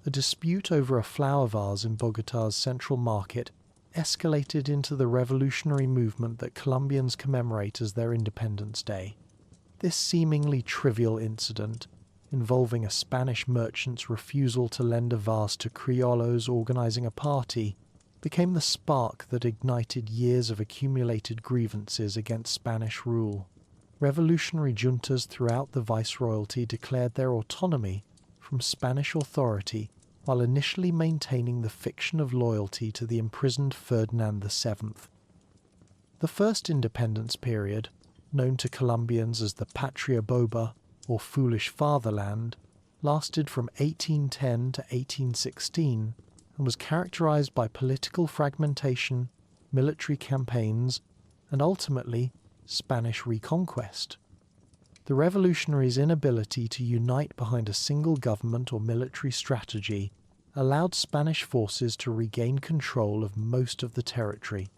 a dispute over a flower vase in Bogotá's central market escalated into the revolutionary movement that Colombians commemorate as their Independence Day. This seemingly trivial incident, involving a Spanish merchant's refusal to lend a vase to criollos organizing a party, became the spark that ignited years of accumulated grievances against Spanish rule. Revolutionary juntas throughout the Viceroyalty declared their autonomy from Spanish authority while initially maintaining the fiction of loyalty to the imprisoned Ferdinand VII. The first independence period, known to Colombians as the Patria Boba, or Foolish Fatherland, lasted from 1810 to 1816 and was characterized by political fragmentation, military campaigns, and ultimately Spanish reconquest. The revolutionaries' inability to unite behind a single government or military strategy allowed Spanish forces to regain control of most of the territory,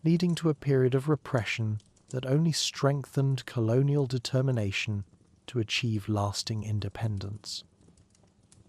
leading to a period of repression that only strengthened colonial determination to achieve lasting independence.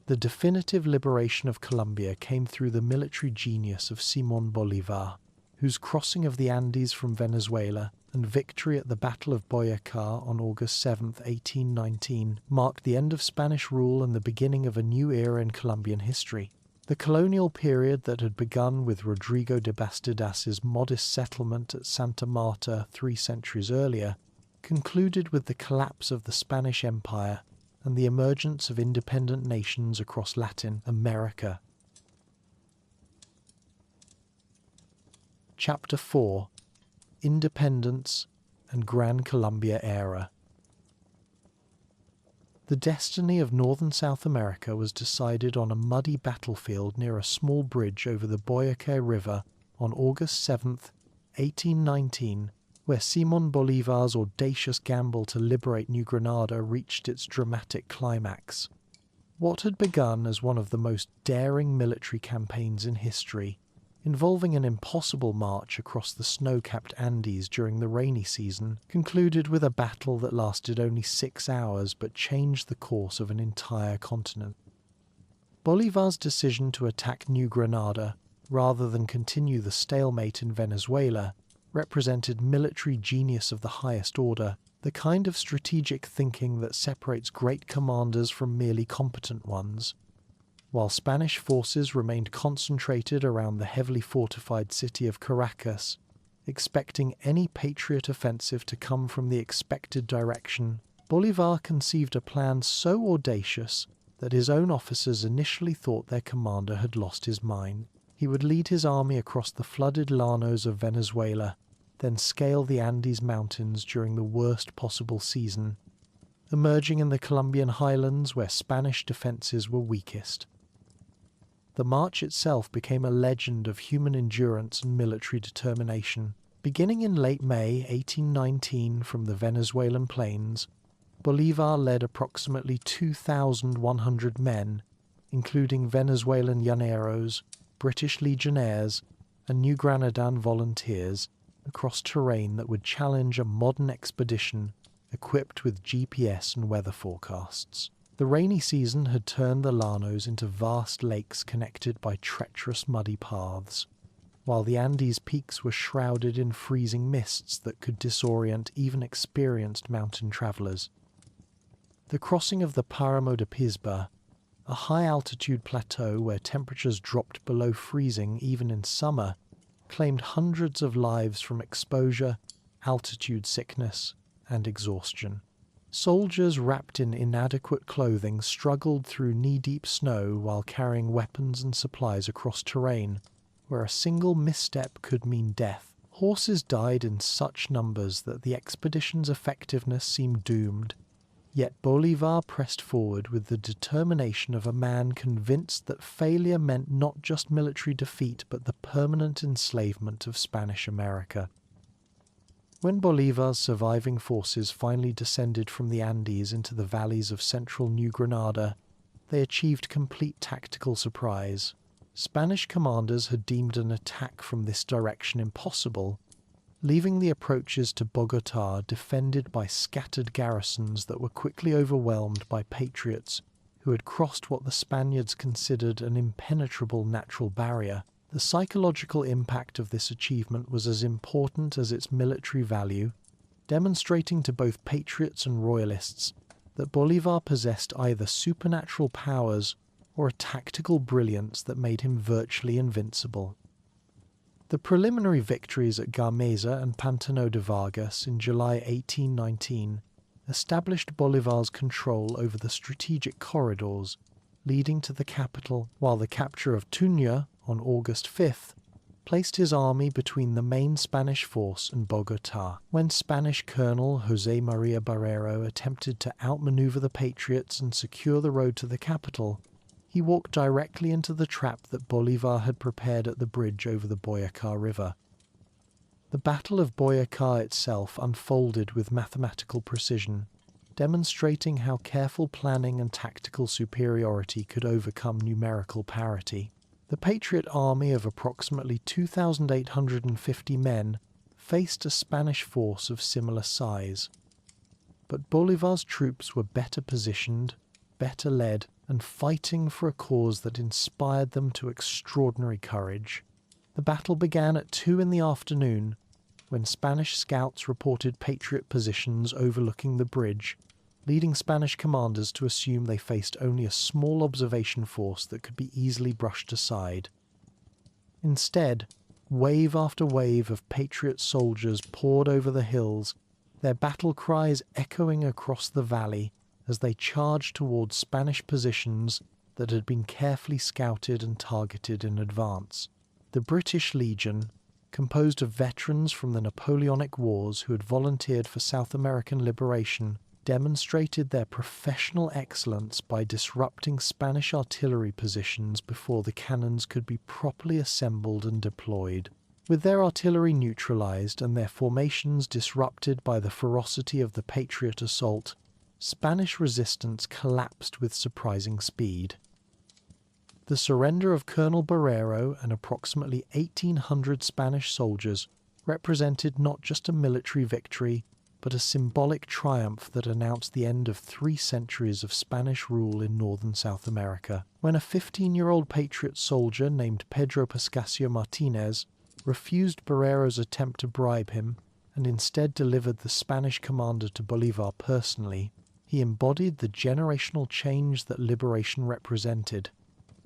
The definitive liberation of Colombia came through the military genius of Simón Bolívar, whose crossing of the Andes from Venezuela and victory at the Battle of Boyacá on August 7, 1819, marked the end of Spanish rule and the beginning of a new era in Colombian history. The colonial period that had begun with Rodrigo de Bastidas's modest settlement at Santa Marta 3 centuries earlier concluded with the collapse of the Spanish Empire and the emergence of independent nations across Latin America. Chapter 4: Independence and Gran Colombia Era. The destiny of northern South America was decided on a muddy battlefield near a small bridge over the Boyacá River on August 7, 1819, where Simón Bolívar's audacious gamble to liberate New Granada reached its dramatic climax. What had begun as one of the most daring military campaigns in history, involving an impossible march across the snow-capped Andes during the rainy season, concluded with a battle that lasted only 6 hours but changed the course of an entire continent. Bolívar's decision to attack New Granada, rather than continue the stalemate in Venezuela, represented military genius of the highest order, the kind of strategic thinking that separates great commanders from merely competent ones. While Spanish forces remained concentrated around the heavily fortified city of Caracas, expecting any patriot offensive to come from the expected direction, Bolívar conceived a plan so audacious that his own officers initially thought their commander had lost his mind. He would lead his army across the flooded llanos of Venezuela, then scale the Andes Mountains during the worst possible season, emerging in the Colombian highlands where Spanish defences were weakest. The march itself became a legend of human endurance and military determination. Beginning in late May 1819 from the Venezuelan plains, Bolívar led approximately 2,100 men, including Venezuelan llaneros, British legionnaires, and New Granadan volunteers, across terrain that would challenge a modern expedition equipped with GPS and weather forecasts. The rainy season had turned the llanos into vast lakes connected by treacherous muddy paths, while the Andes peaks were shrouded in freezing mists that could disorient even experienced mountain travellers. The crossing of the Páramo de Pisba, a high-altitude plateau where temperatures dropped below freezing even in summer, claimed hundreds of lives from exposure, altitude sickness, and exhaustion. Soldiers wrapped in inadequate clothing struggled through knee-deep snow while carrying weapons and supplies across terrain, where a single misstep could mean death. Horses died in such numbers that the expedition's effectiveness seemed doomed, yet Bolívar pressed forward with the determination of a man convinced that failure meant not just military defeat but the permanent enslavement of Spanish America. When Bolívar's surviving forces finally descended from the Andes into the valleys of central New Granada, they achieved complete tactical surprise. Spanish commanders had deemed an attack from this direction impossible, leaving the approaches to Bogotá defended by scattered garrisons that were quickly overwhelmed by patriots who had crossed what the Spaniards considered an impenetrable natural barrier. The psychological impact of this achievement was as important as its military value, demonstrating to both patriots and royalists that Bolívar possessed either supernatural powers or a tactical brilliance that made him virtually invincible. The preliminary victories at Gamesa and Pantano de Vargas in July 1819 established Bolívar's control over the strategic corridors leading to the capital, while the capture of Tuña on August 5th placed his army between the main Spanish force and Bogotá. When Spanish Colonel José María Barrero attempted to outmaneuver the patriots and secure the road to the capital, he walked directly into the trap that Bolívar had prepared at the bridge over the Boyacá River. The Battle of Boyacá itself unfolded with mathematical precision, demonstrating how careful planning and tactical superiority could overcome numerical parity. The Patriot army of approximately 2,850 men faced a Spanish force of similar size. But Bolívar's troops were better positioned, better led, and fighting for a cause that inspired them to extraordinary courage. The battle began at 2 in the afternoon, when Spanish scouts reported Patriot positions overlooking the bridge, leading Spanish commanders to assume they faced only a small observation force that could be easily brushed aside. Instead, wave after wave of Patriot soldiers poured over the hills, their battle cries echoing across the valley as they charged towards Spanish positions that had been carefully scouted and targeted in advance. The British Legion, composed of veterans from the Napoleonic Wars who had volunteered for South American liberation, demonstrated their professional excellence by disrupting Spanish artillery positions before the cannons could be properly assembled and deployed. With their artillery neutralized and their formations disrupted by the ferocity of the Patriot assault, Spanish resistance collapsed with surprising speed. The surrender of Colonel Barrero and approximately 1,800 Spanish soldiers represented not just a military victory, but a symbolic triumph that announced the end of 3 centuries of Spanish rule in northern South America. When a 15-year-old Patriot soldier named Pedro Pascasio Martinez refused Barrero's attempt to bribe him and instead delivered the Spanish commander to Bolívar personally, he embodied the generational change that liberation represented.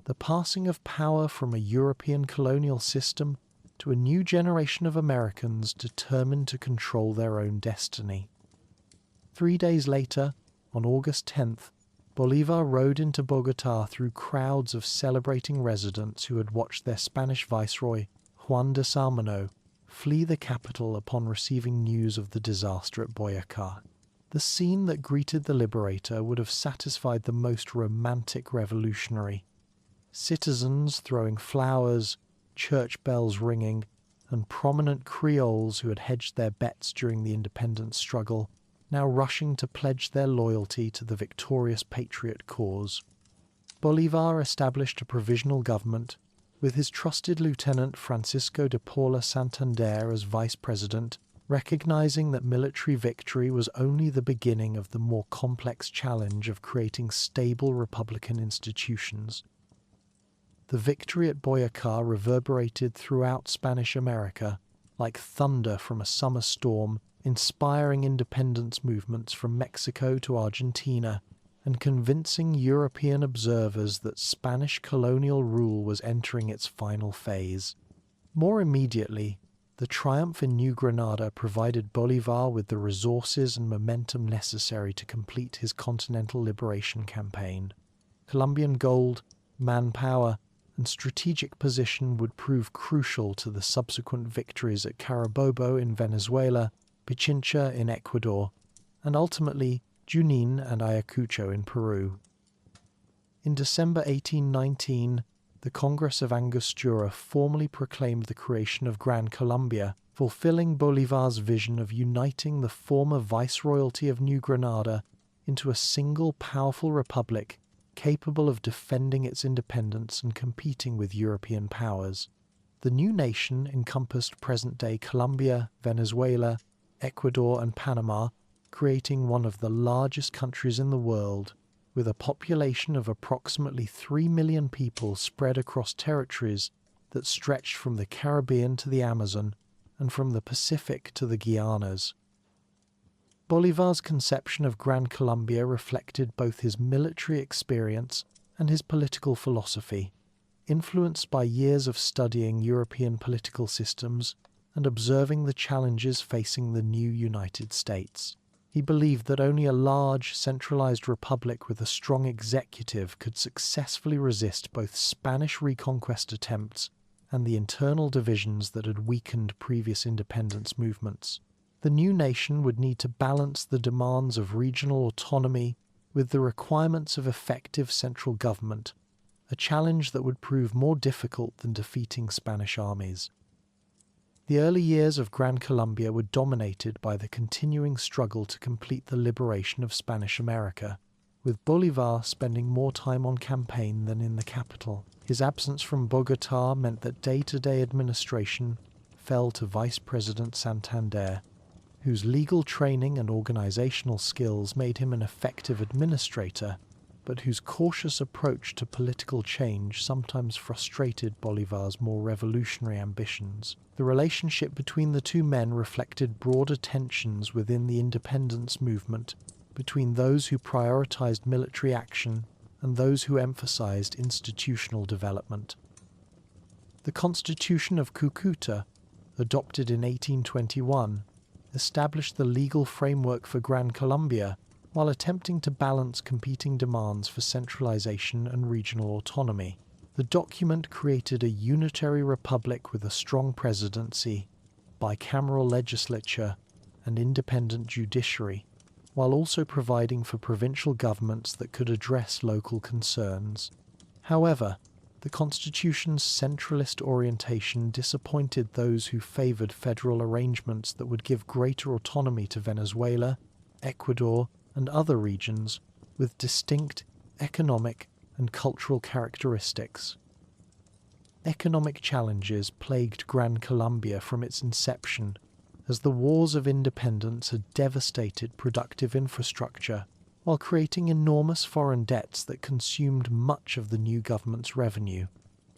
The passing of power from a European colonial system to a new generation of Americans determined to control their own destiny. 3 days later, on August 10th, Bolívar rode into Bogotá through crowds of celebrating residents who had watched their Spanish viceroy, Juan de Salmano, flee the capital upon receiving news of the disaster at Boyacá. The scene that greeted the liberator would have satisfied the most romantic revolutionary. Citizens throwing flowers, church bells ringing, and prominent Creoles who had hedged their bets during the independence struggle, now rushing to pledge their loyalty to the victorious patriot cause. Bolívar established a provisional government, with his trusted lieutenant Francisco de Paula Santander as vice president, recognizing that military victory was only the beginning of the more complex challenge of creating stable republican institutions. The victory at Boyacá reverberated throughout Spanish America, like thunder from a summer storm, inspiring independence movements from Mexico to Argentina, and convincing European observers that Spanish colonial rule was entering its final phase. More immediately, the triumph in New Granada provided Bolívar with the resources and momentum necessary to complete his continental liberation campaign. Colombian gold, manpower, and strategic position would prove crucial to the subsequent victories at Carabobo in Venezuela, Pichincha in Ecuador, and ultimately Junín and Ayacucho in Peru. In December 1819, the Congress of Angostura formally proclaimed the creation of Gran Colombia, fulfilling Bolívar's vision of uniting the former viceroyalty of New Granada into a single powerful republic capable of defending its independence and competing with European powers. The new nation encompassed present-day Colombia, Venezuela, Ecuador and Panama, creating one of the largest countries in the world, with a population of approximately 3 million people spread across territories that stretched from the Caribbean to the Amazon and from the Pacific to the Guianas. Bolívar's conception of Gran Colombia reflected both his military experience and his political philosophy, influenced by years of studying European political systems and observing the challenges facing the new United States. He believed that only a large, centralized republic with a strong executive could successfully resist both Spanish reconquest attempts and the internal divisions that had weakened previous independence movements. The new nation would need to balance the demands of regional autonomy with the requirements of effective central government, a challenge that would prove more difficult than defeating Spanish armies. The early years of Gran Colombia were dominated by the continuing struggle to complete the liberation of Spanish America, with Bolívar spending more time on campaign than in the capital. His absence from Bogotá meant that day-to-day administration fell to Vice President Santander, whose legal training and organizational skills made him an effective administrator, but whose cautious approach to political change sometimes frustrated Bolívar's more revolutionary ambitions. The relationship between the two men reflected broader tensions within the independence movement between those who prioritized military action and those who emphasized institutional development. The Constitution of Cúcuta, adopted in 1821, established the legal framework for Gran Colombia while attempting to balance competing demands for centralization and regional autonomy. The document created a unitary republic with a strong presidency, bicameral legislature, and independent judiciary, while also providing for provincial governments that could address local concerns. However, the Constitution's centralist orientation disappointed those who favored federal arrangements that would give greater autonomy to Venezuela, Ecuador, and other regions with distinct economic and cultural characteristics. Economic challenges plagued Gran Colombia from its inception, as the wars of independence had devastated productive infrastructure while creating enormous foreign debts that consumed much of the new government's revenue.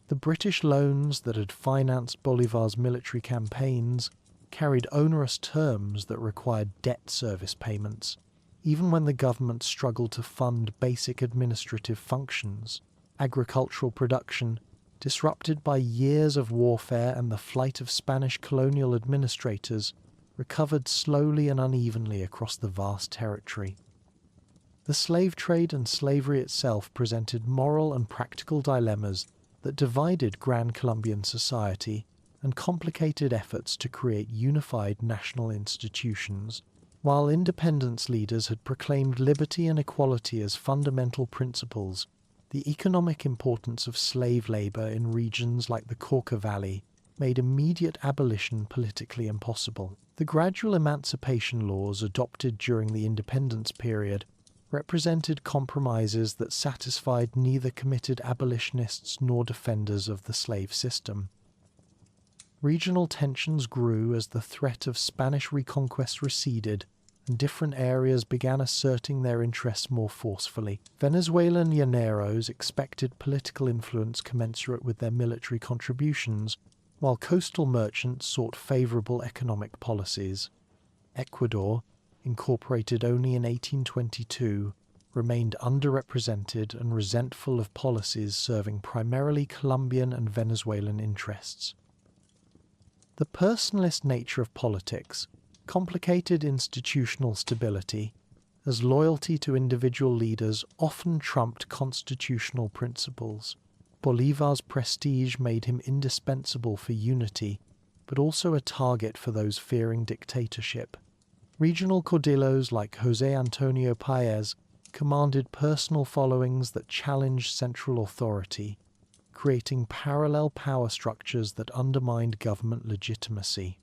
The British loans that had financed Bolívar's military campaigns carried onerous terms that required debt service payments, even when the government struggled to fund basic administrative functions. Agricultural production, disrupted by years of warfare and the flight of Spanish colonial administrators, recovered slowly and unevenly across the vast territory. The slave trade and slavery itself presented moral and practical dilemmas that divided Gran Colombian society and complicated efforts to create unified national institutions. While independence leaders had proclaimed liberty and equality as fundamental principles, the economic importance of slave labor in regions like the Cauca Valley made immediate abolition politically impossible. The gradual emancipation laws adopted during the independence period represented compromises that satisfied neither committed abolitionists nor defenders of the slave system. Regional tensions grew as the threat of Spanish reconquest receded and different areas began asserting their interests more forcefully. Venezuelan llaneros expected political influence commensurate with their military contributions, while coastal merchants sought favorable economic policies. Ecuador, incorporated only in 1822, remained underrepresented and resentful of policies serving primarily Colombian and Venezuelan interests. The personalist nature of politics complicated institutional stability, as loyalty to individual leaders often trumped constitutional principles. Bolívar's prestige made him indispensable for unity, but also a target for those fearing dictatorship. Regional caudillos like José Antonio Páez commanded personal followings that challenged central authority, creating parallel power structures that undermined government legitimacy.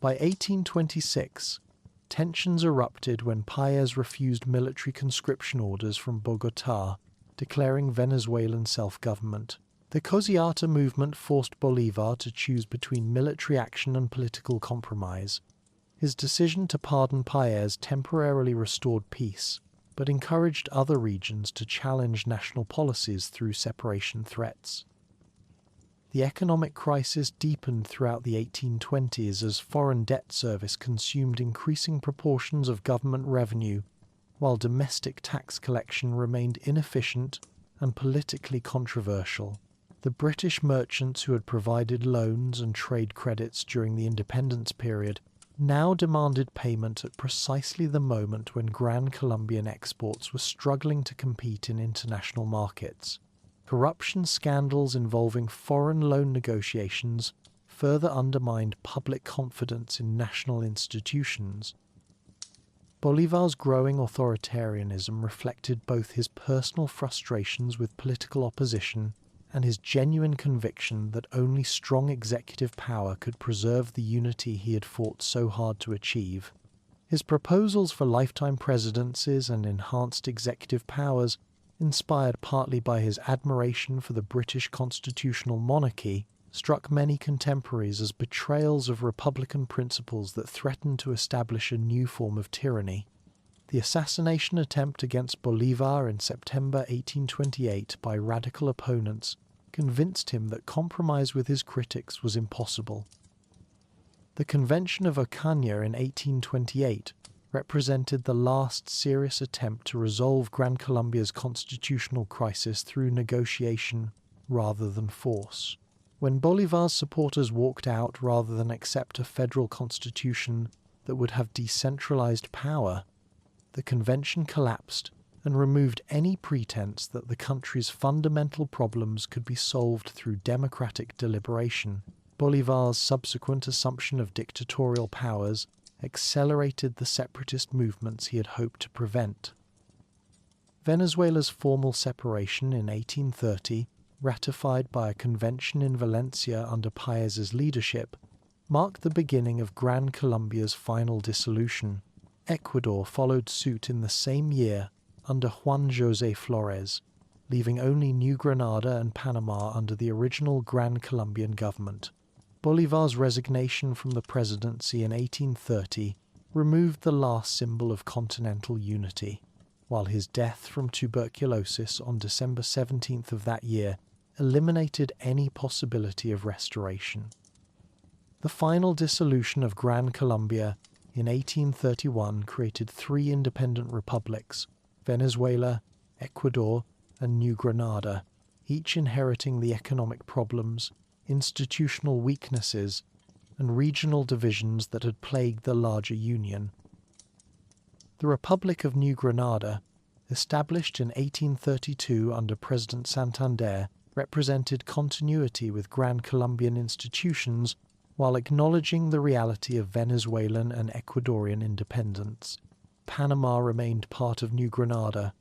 By 1826, tensions erupted when Páez refused military conscription orders from Bogotá, declaring Venezuelan self-government. The Cosiata movement forced Bolívar to choose between military action and political compromise. His decision to pardon Páez temporarily restored peace, but encouraged other regions to challenge national policies through separation threats. The economic crisis deepened throughout the 1820s as foreign debt service consumed increasing proportions of government revenue, while domestic tax collection remained inefficient and politically controversial. The British merchants who had provided loans and trade credits during the independence period now demanded payment at precisely the moment when Gran Colombian exports were struggling to compete in international markets. Corruption scandals involving foreign loan negotiations further undermined public confidence in national institutions. Bolívar's growing authoritarianism reflected both his personal frustrations with political opposition and his genuine conviction that only strong executive power could preserve the unity he had fought so hard to achieve. His proposals for lifetime presidencies and enhanced executive powers, inspired partly by his admiration for the British constitutional monarchy, struck many contemporaries as betrayals of republican principles that threatened to establish a new form of tyranny. The assassination attempt against Bolívar in September 1828 by radical opponents convinced him that compromise with his critics was impossible. The Convention of Ocaña in 1828 represented the last serious attempt to resolve Gran Colombia's constitutional crisis through negotiation rather than force. When Bolívar's supporters walked out rather than accept a federal constitution that would have decentralized power, the convention collapsed and removed any pretense that the country's fundamental problems could be solved through democratic deliberation. Bolívar's subsequent assumption of dictatorial powers accelerated the separatist movements he had hoped to prevent. Venezuela's formal separation in 1830, ratified by a convention in Valencia under Paez's leadership, marked the beginning of Gran Colombia's final dissolution. Ecuador followed suit in the same year under Juan José Flores, leaving only New Granada and Panama under the original Gran Colombian government. Bolívar's resignation from the presidency in 1830 removed the last symbol of continental unity, while his death from tuberculosis on December 17th of that year eliminated any possibility of restoration. The final dissolution of Gran Colombia in 1831 created three independent republics, Venezuela, Ecuador, and New Granada, each inheriting the economic problems, institutional weaknesses, and regional divisions that had plagued the larger union. The Republic of New Granada, established in 1832 under President Santander, represented continuity with Gran Colombian institutions while acknowledging the reality of Venezuelan and Ecuadorian independence. Panama remained part of New Granada,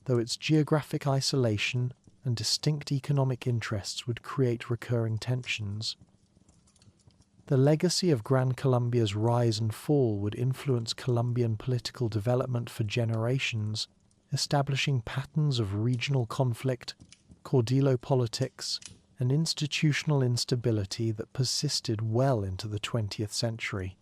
though its geographic isolation and distinct economic interests would create recurring tensions. The legacy of Gran Colombia's rise and fall would influence Colombian political development for generations, establishing patterns of regional conflict, cordilleras politics, and institutional instability that persisted well into the 20th century.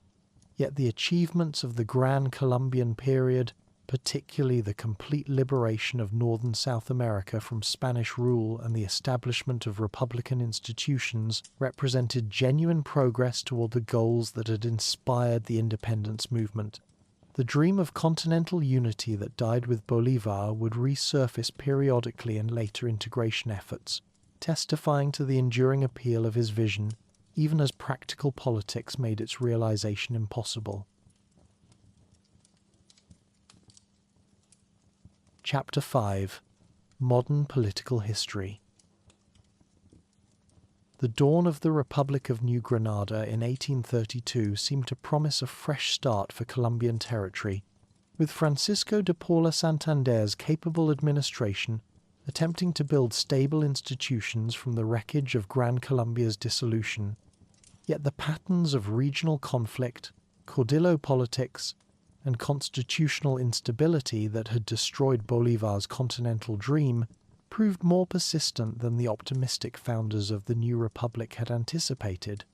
Yet the achievements of the Gran Colombian period, particularly the complete liberation of northern South America from Spanish rule and the establishment of republican institutions, represented genuine progress toward the goals that had inspired the independence movement. The dream of continental unity that died with Bolívar would resurface periodically in later integration efforts, testifying to the enduring appeal of his vision, even as practical politics made its realization impossible. Chapter 5: Modern Political History. The dawn of the Republic of New Granada in 1832 seemed to promise a fresh start for Colombian territory, with Francisco de Paula Santander's capable administration attempting to build stable institutions from the wreckage of Gran Colombia's dissolution. Yet the patterns of regional conflict, cordillera politics, and constitutional instability that had destroyed Bolívar's continental dream proved more persistent than the optimistic founders of the new republic had anticipated.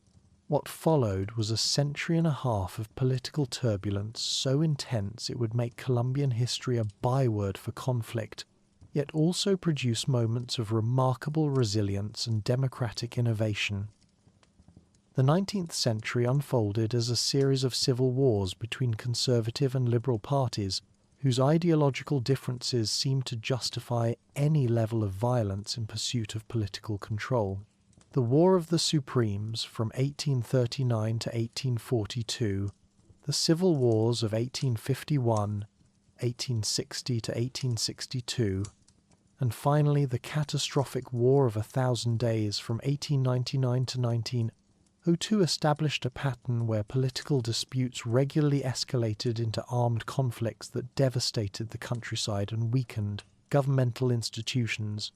What followed was a century and a half of political turbulence so intense it would make Colombian history a byword for conflict, yet also produce moments of remarkable resilience and democratic innovation. The 19th century unfolded as a series of civil wars between conservative and liberal parties, whose ideological differences seemed to justify any level of violence in pursuit of political control. The War of the Supremes from 1839 to 1842, the civil wars of 1851, 1860 to 1862, and finally the catastrophic War of 1,000 Days from 1899 to 1902 established a pattern where political disputes regularly escalated into armed conflicts that devastated the countryside and weakened governmental institutions.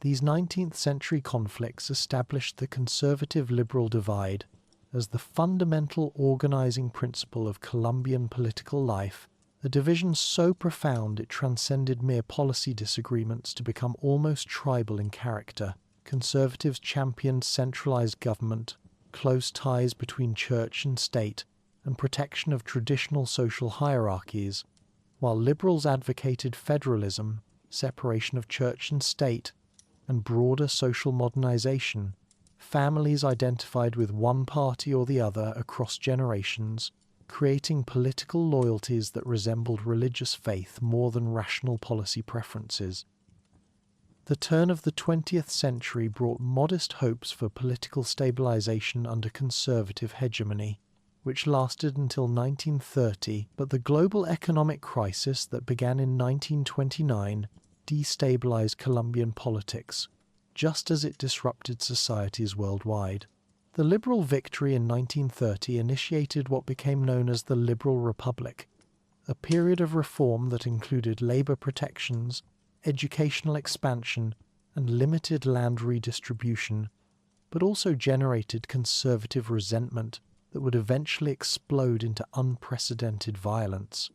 These 19th century conflicts established the conservative-liberal divide as the fundamental organizing principle of Colombian political life, a division so profound it transcended mere policy disagreements to become almost tribal in character. Conservatives championed centralized government, close ties between church and state, and protection of traditional social hierarchies, While liberals advocated federalism, separation of church and state, and broader social modernization, families identified with one party or the other across generations, creating political loyalties that resembled religious faith more than rational policy preferences. The turn of the 20th century brought modest hopes for political stabilization under conservative hegemony, which lasted until 1930, but the global economic crisis that began in 1929 destabilized Colombian politics, just as it disrupted societies worldwide. The liberal victory in 1930 initiated what became known as the Liberal Republic, a period of reform that included labor protections, educational expansion, and limited land redistribution, but also generated conservative resentment that would eventually explode into unprecedented violence.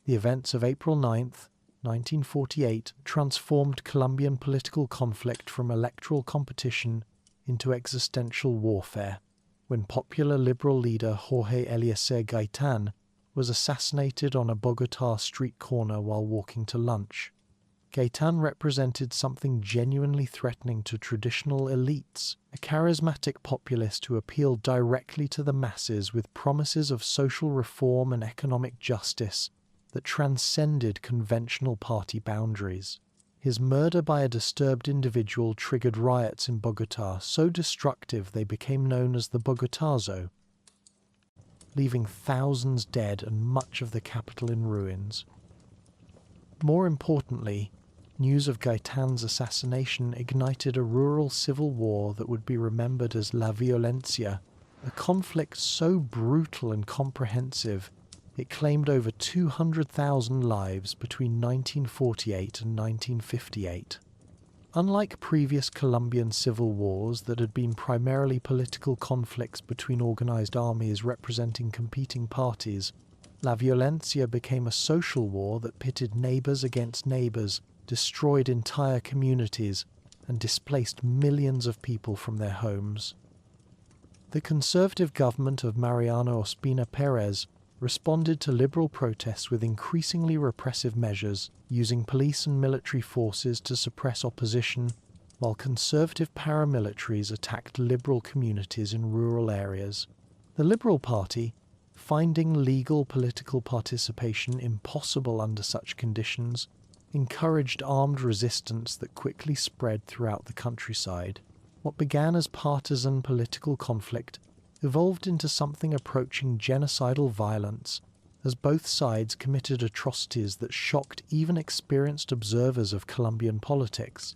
The events of April 9th, 1948 transformed Colombian political conflict from electoral competition into existential warfare, when popular liberal leader Jorge Eliezer Gaitan was assassinated on a Bogotá street corner while walking to lunch. Gaitan represented something genuinely threatening to traditional elites, a charismatic populist who appealed directly to the masses with promises of social reform and economic justice that transcended conventional party boundaries. His murder by a disturbed individual triggered riots in Bogotá so destructive they became known as the Bogotazo, leaving thousands dead and much of the capital in ruins. More importantly, news of Gaitan's assassination ignited a rural civil war that would be remembered as La Violencia, a conflict so brutal and comprehensive it claimed over 200,000 lives between 1948 and 1958. Unlike previous Colombian civil wars that had been primarily political conflicts between organized armies representing competing parties, La Violencia became a social war that pitted neighbors against neighbors, destroyed entire communities, and displaced millions of people from their homes. The conservative government of Mariano Ospina Perez responded to liberal protests with increasingly repressive measures, using police and military forces to suppress opposition, while conservative paramilitaries attacked liberal communities in rural areas. The Liberal Party, finding legal political participation impossible under such conditions, encouraged armed resistance that quickly spread throughout the countryside. What began as partisan political conflict evolved into something approaching genocidal violence, as both sides committed atrocities that shocked even experienced observers of Colombian politics.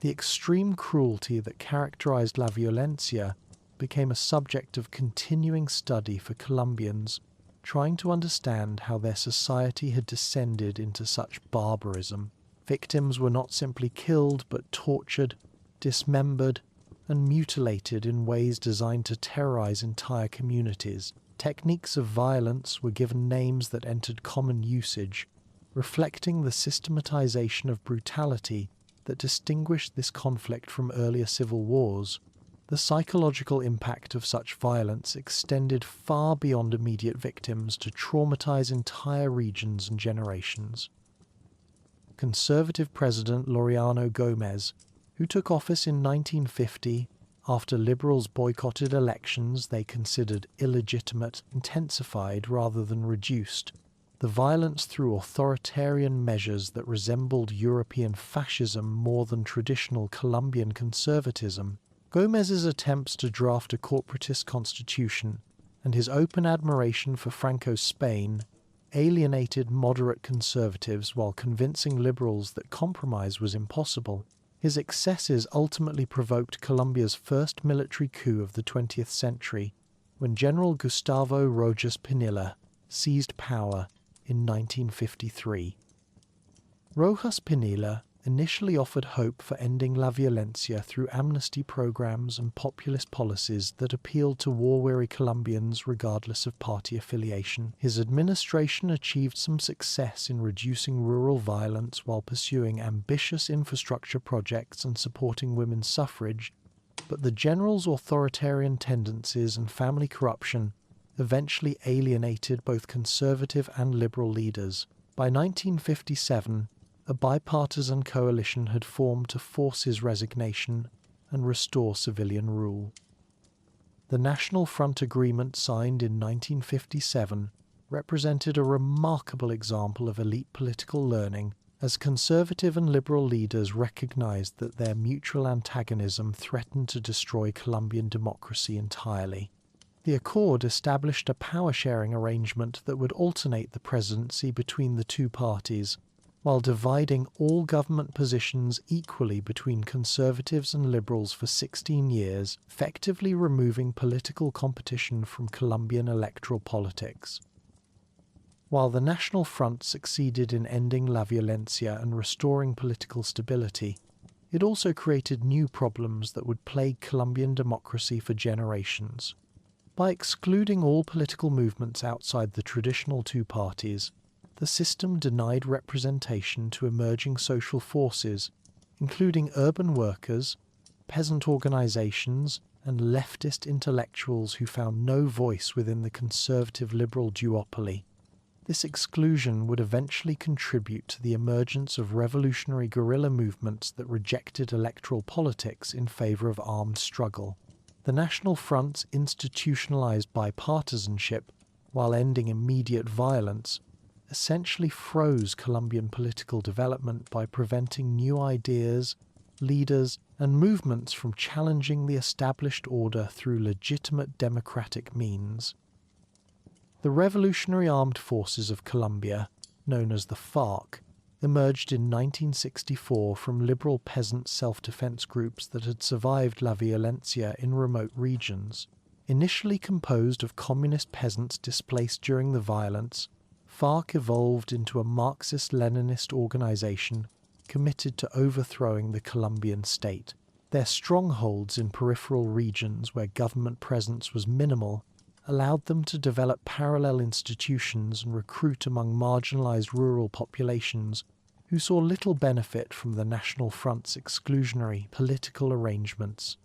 The extreme cruelty that characterized La Violencia became a subject of continuing study for Colombians, trying to understand how their society had descended into such barbarism. Victims were not simply killed, but tortured, dismembered, and mutilated in ways designed to terrorize entire communities. Techniques of violence were given names that entered common usage, reflecting the systematization of brutality that distinguished this conflict from earlier civil wars. The psychological impact of such violence extended far beyond immediate victims to traumatize entire regions and generations. Conservative President Laureano Gómez, who took office in 1950 after liberals boycotted elections they considered illegitimate, intensified rather than reduced the violence through authoritarian measures that resembled European fascism more than traditional Colombian conservatism. Gómez's attempts to draft a corporatist constitution and his open admiration for Franco's Spain alienated moderate conservatives while convincing liberals that compromise was impossible. His excesses ultimately provoked Colombia's first military coup of the 20th century, when General Gustavo Rojas Pinilla seized power in 1953. Rojas Pinilla initially offered hope for ending La Violencia through amnesty programs and populist policies that appealed to war-weary Colombians regardless of party affiliation. His administration achieved some success in reducing rural violence while pursuing ambitious infrastructure projects and supporting women's suffrage, but the general's authoritarian tendencies and family corruption eventually alienated both conservative and liberal leaders. By 1957, a bipartisan coalition had formed to force his resignation and restore civilian rule. The National Front Agreement signed in 1957 represented a remarkable example of elite political learning, as conservative and liberal leaders recognized that their mutual antagonism threatened to destroy Colombian democracy entirely. The accord established a power-sharing arrangement that would alternate the presidency between the two parties, while dividing all government positions equally between conservatives and liberals for 16 years, effectively removing political competition from Colombian electoral politics. While the National Front succeeded in ending la violencia and restoring political stability, it also created new problems that would plague Colombian democracy for generations. By excluding all political movements outside the traditional two parties, the system denied representation to emerging social forces, including urban workers, peasant organizations, and leftist intellectuals who found no voice within the conservative-liberal duopoly. This exclusion would eventually contribute to the emergence of revolutionary guerrilla movements that rejected electoral politics in favor of armed struggle. The National Front's institutionalized bipartisanship, while ending immediate violence, essentially froze Colombian political development by preventing new ideas, leaders, and movements from challenging the established order through legitimate democratic means. The Revolutionary Armed Forces of Colombia, known as the FARC, emerged in 1964 from liberal peasant self-defense groups that had survived la violencia in remote regions. Initially composed of communist peasants displaced during the violence, FARC evolved into a Marxist-Leninist organization committed to overthrowing the Colombian state. Their strongholds in peripheral regions where government presence was minimal allowed them to develop parallel institutions and recruit among marginalized rural populations who saw little benefit from the National Front's exclusionary political arrangements.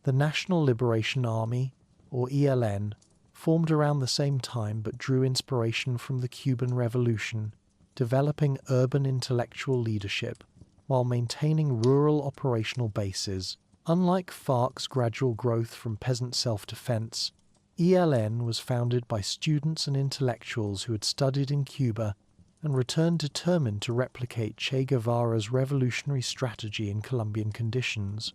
The National Liberation Army, or ELN, formed around the same time but drew inspiration from the Cuban Revolution, developing urban intellectual leadership while maintaining rural operational bases. Unlike FARC's gradual growth from peasant self-defense, ELN was founded by students and intellectuals who had studied in Cuba and returned determined to replicate Che Guevara's revolutionary strategy in Colombian conditions.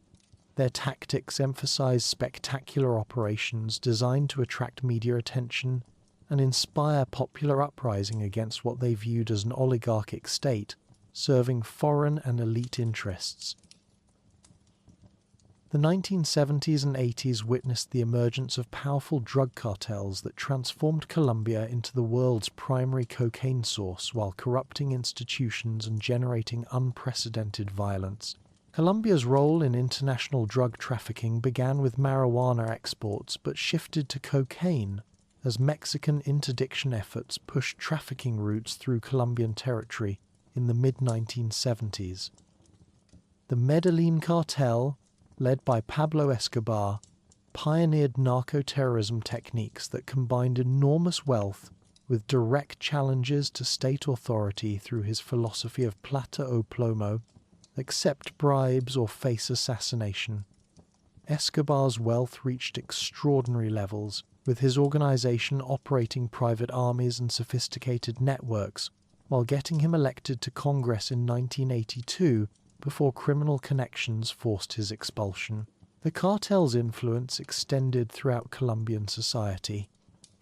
Their tactics emphasized spectacular operations designed to attract media attention and inspire popular uprising against what they viewed as an oligarchic state, serving foreign and elite interests. The 1970s and 80s witnessed the emergence of powerful drug cartels that transformed Colombia into the world's primary cocaine source while corrupting institutions and generating unprecedented violence. Colombia's role in international drug trafficking began with marijuana exports but shifted to cocaine as Mexican interdiction efforts pushed trafficking routes through Colombian territory in the mid-1970s. The Medellin cartel, led by Pablo Escobar, pioneered narco-terrorism techniques that combined enormous wealth with direct challenges to state authority through his philosophy of plata o plomo, accept bribes or face assassination. Escobar's wealth reached extraordinary levels, with his organization operating private armies and sophisticated networks, while getting him elected to Congress in 1982 before criminal connections forced his expulsion. The cartel's influence extended throughout Colombian society,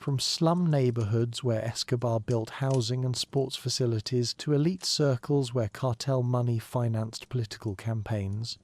from slum neighborhoods where Escobar built housing and sports facilities to elite circles where cartel money financed political campaigns.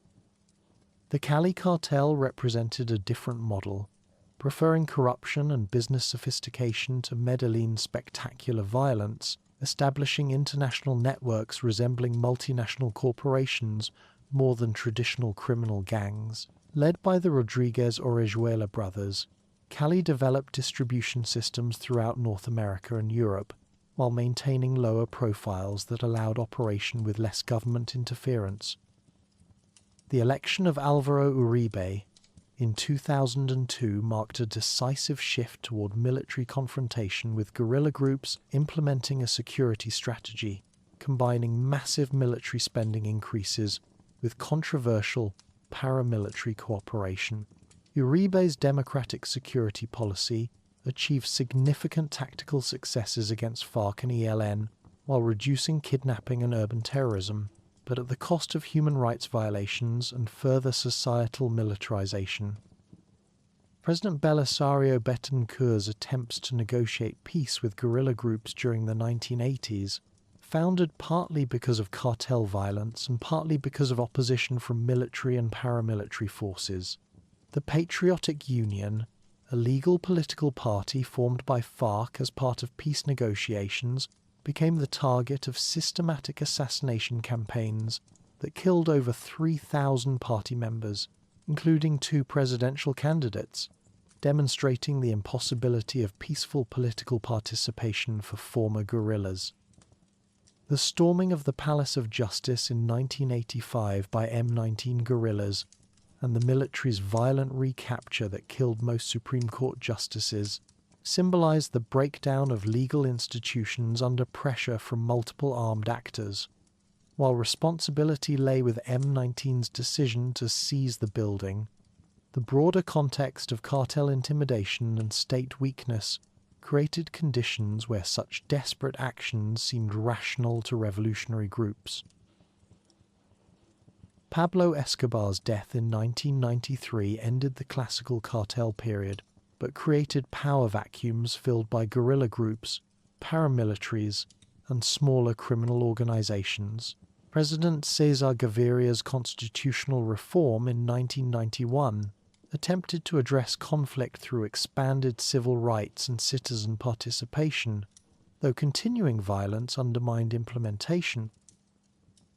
The Cali cartel represented a different model, preferring corruption and business sophistication to Medellin's spectacular violence, establishing international networks resembling multinational corporations more than traditional criminal gangs. Led by the Rodriguez Orejuela brothers, Cali developed distribution systems throughout North America and Europe, while maintaining lower profiles that allowed operation with less government interference. The election of Álvaro Uribe, in 2002 marked a decisive shift toward military confrontation, with guerrilla groups implementing a security strategy, combining massive military spending increases with controversial paramilitary cooperation. Uribe's democratic security policy achieved significant tactical successes against FARC and ELN while reducing kidnapping and urban terrorism, but at the cost of human rights violations and further societal militarization. President Belisario Betancourt's attempts to negotiate peace with guerrilla groups during the 1980s, founded partly because of cartel violence and partly because of opposition from military and paramilitary forces. The Patriotic Union, a legal political party formed by FARC as part of peace negotiations, became the target of systematic assassination campaigns that killed over 3,000 party members, including 2 presidential candidates, demonstrating the impossibility of peaceful political participation for former guerrillas. The storming of the Palace of Justice in 1985 by M19 guerrillas and the military's violent recapture that killed most Supreme Court justices symbolized the breakdown of legal institutions under pressure from multiple armed actors. While responsibility lay with M19's decision to seize the building, the broader context of cartel intimidation and state weakness created conditions where such desperate actions seemed rational to revolutionary groups. Pablo Escobar's death in 1993 ended the classical cartel period, but created power vacuums filled by guerrilla groups, paramilitaries, and smaller criminal organizations. President Cesar Gaviria's constitutional reform in 1991 attempted to address conflict through expanded civil rights and citizen participation, though continuing violence undermined implementation.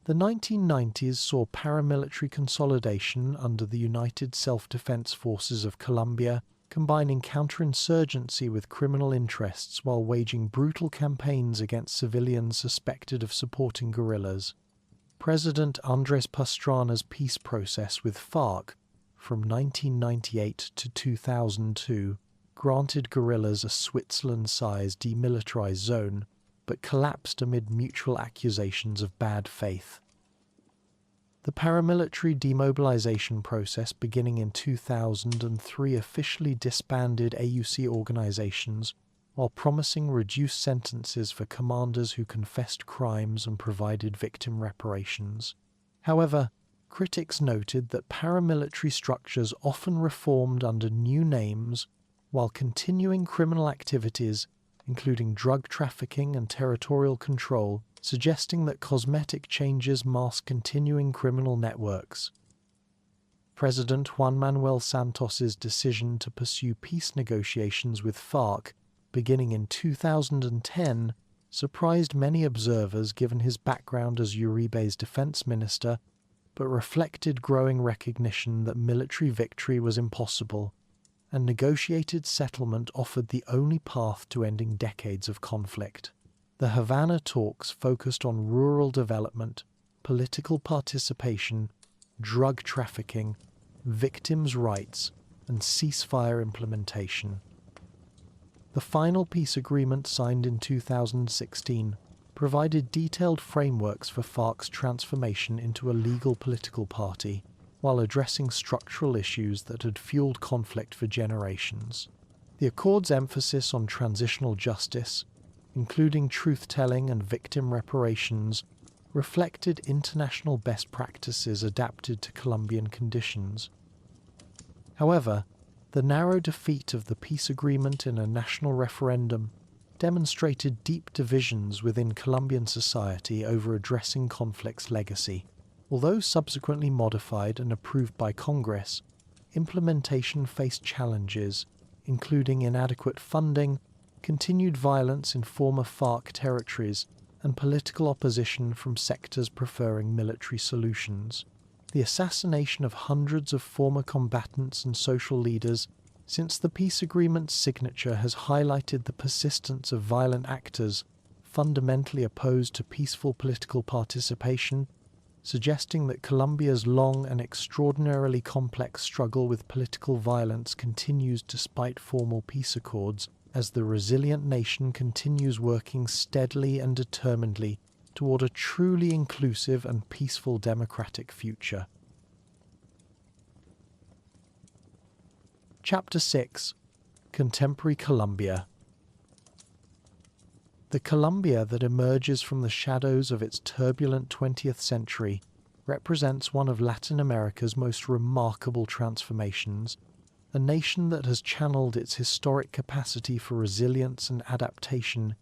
The 1990s saw paramilitary consolidation under the United Self-Defense Forces of Colombia, combining counterinsurgency with criminal interests while waging brutal campaigns against civilians suspected of supporting guerrillas. President Andrés Pastrana's peace process with FARC from 1998 to 2002 granted guerrillas a Switzerland-sized demilitarized zone, but collapsed amid mutual accusations of bad faith. The paramilitary demobilization process beginning in 2003 officially disbanded AUC organizations while promising reduced sentences for commanders who confessed crimes and provided victim reparations. However, critics noted that paramilitary structures often reformed under new names while continuing criminal activities, including drug trafficking and territorial control, suggesting that cosmetic changes mask continuing criminal networks. President Juan Manuel Santos's decision to pursue peace negotiations with FARC beginning in 2010 surprised many observers given his background as Uribe's defense minister, but reflected growing recognition that military victory was impossible, and negotiated settlement offered the only path to ending decades of conflict. The Havana talks focused on rural development, political participation, drug trafficking, victims' rights, and ceasefire implementation. The final peace agreement signed in 2016 provided detailed frameworks for FARC's transformation into a legal political party, while addressing structural issues that had fueled conflict for generations. The Accord's emphasis on transitional justice, including truth-telling and victim reparations, reflected international best practices adapted to Colombian conditions. However, the narrow defeat of the peace agreement in a national referendum demonstrated deep divisions within Colombian society over addressing conflict's legacy. Although subsequently modified and approved by Congress, implementation faced challenges, including inadequate funding, continued violence in former FARC territories, and political opposition from sectors preferring military solutions. The assassination of hundreds of former combatants and social leaders since the peace agreement's signature has highlighted the persistence of violent actors fundamentally opposed to peaceful political participation suggesting that Colombia's long and extraordinarily complex struggle with political violence continues despite formal peace accords, as the resilient nation continues working steadily and determinedly toward a truly inclusive and peaceful democratic future. Chapter 6: Contemporary Colombia. The Colombia that emerges from the shadows of its turbulent 20th century represents one of Latin America's most remarkable transformations, a nation that has channeled its historic capacity for resilience and adaptation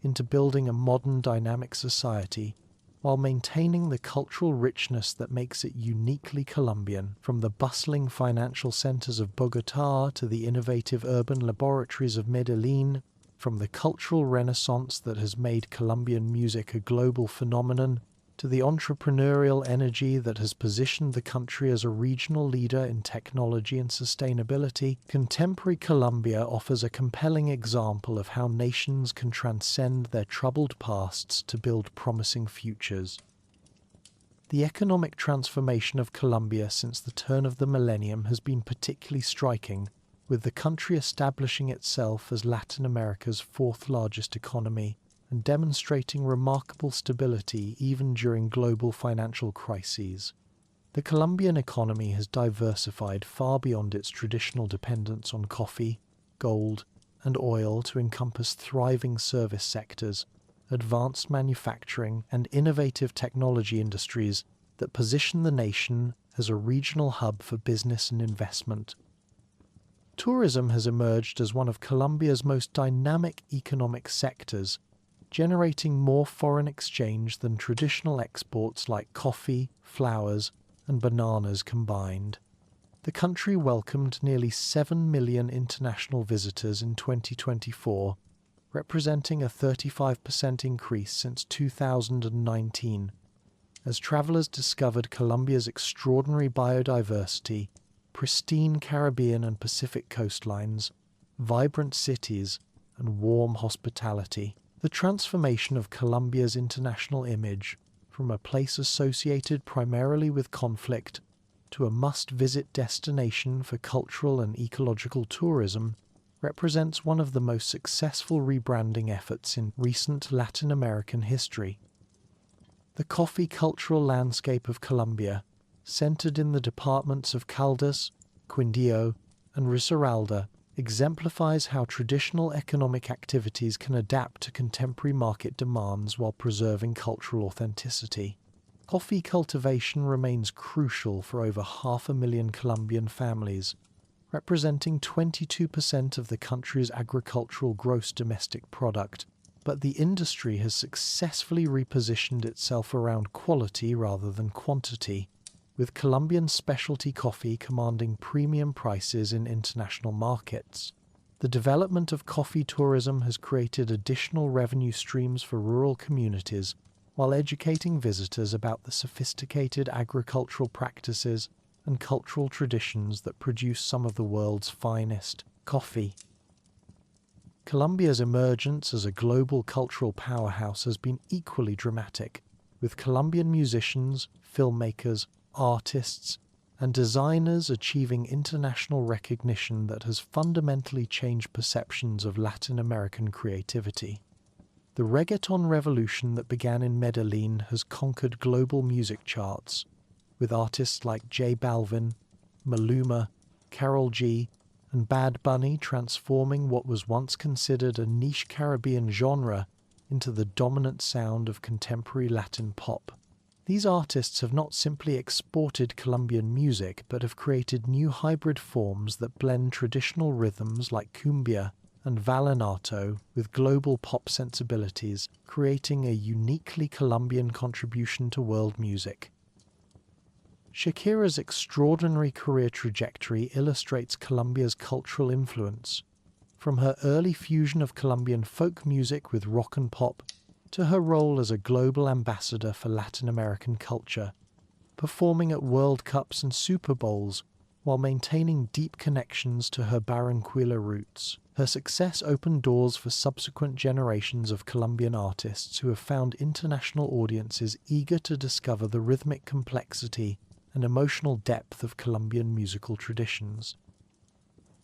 into building a modern dynamic society, while maintaining the cultural richness that makes it uniquely Colombian, from the bustling financial centers of Bogotá to the innovative urban laboratories of Medellin, from the cultural renaissance that has made Colombian music a global phenomenon, to the entrepreneurial energy that has positioned the country as a regional leader in technology and sustainability. Contemporary Colombia offers a compelling example of how nations can transcend their troubled pasts to build promising futures. The economic transformation of Colombia since the turn of the millennium has been particularly striking, with the country establishing itself as Latin America's fourth largest economy and demonstrating remarkable stability even during global financial crises. The Colombian economy has diversified far beyond its traditional dependence on coffee, gold, and oil to encompass thriving service sectors, advanced manufacturing, and innovative technology industries that position the nation as a regional hub for business and investment. Tourism has emerged as one of Colombia's most dynamic economic sectors, generating more foreign exchange than traditional exports like coffee, flowers, and bananas combined. The country welcomed nearly 7 million international visitors in 2024, representing a 35% increase since 2019, as travelers discovered Colombia's extraordinary biodiversity, pristine Caribbean and Pacific coastlines, vibrant cities, and warm hospitality. The transformation of Colombia's international image, from a place associated primarily with conflict to a must-visit destination for cultural and ecological tourism, represents one of the most successful rebranding efforts in recent Latin American history. The coffee cultural landscape of Colombia, centered in the departments of Caldas, Quindío, and Risaralda, exemplifies how traditional economic activities can adapt to contemporary market demands while preserving cultural authenticity. Coffee cultivation remains crucial for over 500,000 Colombian families, representing 22% of the country's agricultural gross domestic product, but the industry has successfully repositioned itself around quality rather than quantity, with Colombian specialty coffee commanding premium prices in international markets. The development of coffee tourism has created additional revenue streams for rural communities, while educating visitors about the sophisticated agricultural practices and cultural traditions that produce some of the world's finest coffee. Colombia's emergence as a global cultural powerhouse has been equally dramatic, with Colombian musicians, filmmakers, artists, and designers achieving international recognition that has fundamentally changed perceptions of Latin American creativity. The reggaeton revolution that began in Medellin has conquered global music charts, with artists like J Balvin, Maluma, Karol G, and Bad Bunny transforming what was once considered a niche Caribbean genre into the dominant sound of contemporary Latin pop. These artists have not simply exported Colombian music, but have created new hybrid forms that blend traditional rhythms like cumbia and vallenato with global pop sensibilities, creating a uniquely Colombian contribution to world music. Shakira's extraordinary career trajectory illustrates Colombia's cultural influence, from her early fusion of Colombian folk music with rock and pop to her role as a global ambassador for Latin American culture, performing at World Cups and Super Bowls while maintaining deep connections to her Barranquilla roots. Her success opened doors for subsequent generations of Colombian artists who have found international audiences eager to discover the rhythmic complexity and emotional depth of Colombian musical traditions.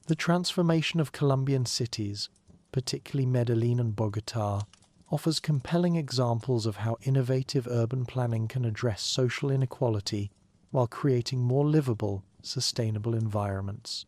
The transformation of Colombian cities, particularly Medellin and Bogotá, offers compelling examples of how innovative urban planning can address social inequality while creating more livable, sustainable environments.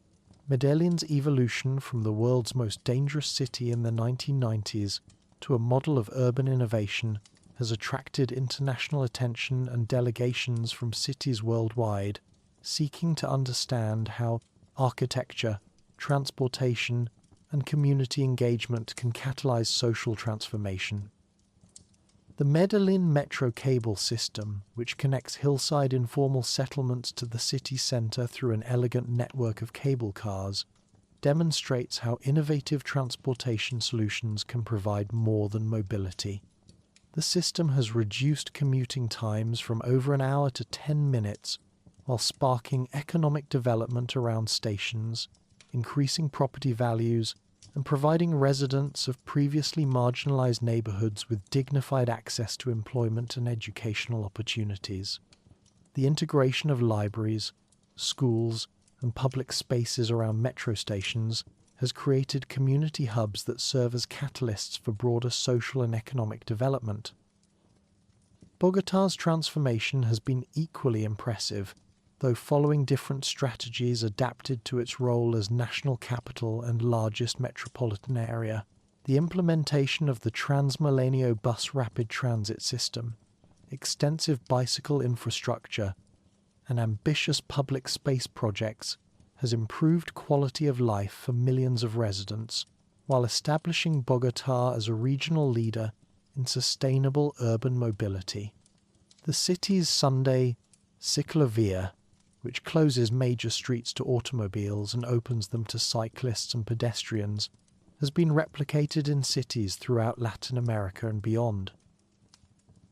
Medellin's evolution from the world's most dangerous city in the 1990s to a model of urban innovation has attracted international attention and delegations from cities worldwide seeking to understand how architecture, transportation, and community engagement can catalyze social transformation. The Medellin Metro cable system, which connects hillside informal settlements to the city centre through an elegant network of cable cars, demonstrates how innovative transportation solutions can provide more than mobility. The system has reduced commuting times from over an hour to 10 minutes, while sparking economic development around stations, increasing property values, and providing residents of previously marginalized neighborhoods with dignified access to employment and educational opportunities. The integration of libraries, schools, and public spaces around metro stations has created community hubs that serve as catalysts for broader social and economic development. Bogotá's transformation has been equally impressive, though following different strategies adapted to its role as national capital and largest metropolitan area. The implementation of the Transmilenio bus rapid transit system, extensive bicycle infrastructure, and ambitious public space projects has improved quality of life for millions of residents, while establishing Bogotá as a regional leader in sustainable urban mobility. The city's Sunday ciclovia, which closes major streets to automobiles and opens them to cyclists and pedestrians, has been replicated in cities throughout Latin America and beyond.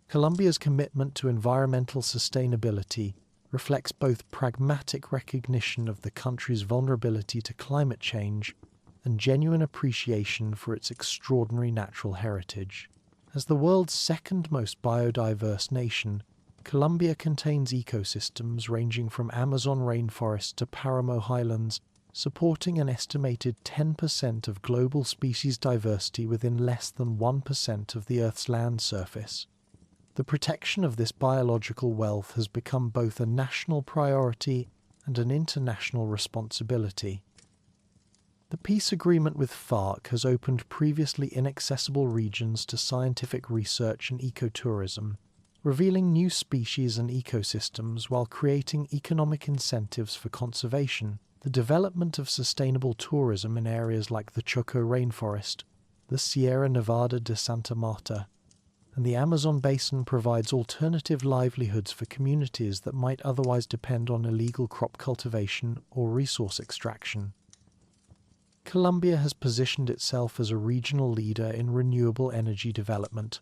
Colombia's commitment to environmental sustainability reflects both pragmatic recognition of the country's vulnerability to climate change and genuine appreciation for its extraordinary natural heritage. As the world's second most biodiverse nation, Colombia contains ecosystems ranging from Amazon rainforests to Paramo highlands, supporting an estimated 10% of global species diversity within less than 1% of the Earth's land surface. The protection of this biological wealth has become both a national priority and an international responsibility. The peace agreement with FARC has opened previously inaccessible regions to scientific research and ecotourism, revealing new species and ecosystems while creating economic incentives for conservation. The development of sustainable tourism in areas like the Choco rainforest, the Sierra Nevada de Santa Marta, and the Amazon basin provides alternative livelihoods for communities that might otherwise depend on illegal crop cultivation or resource extraction. Colombia has positioned itself as a regional leader in renewable energy development,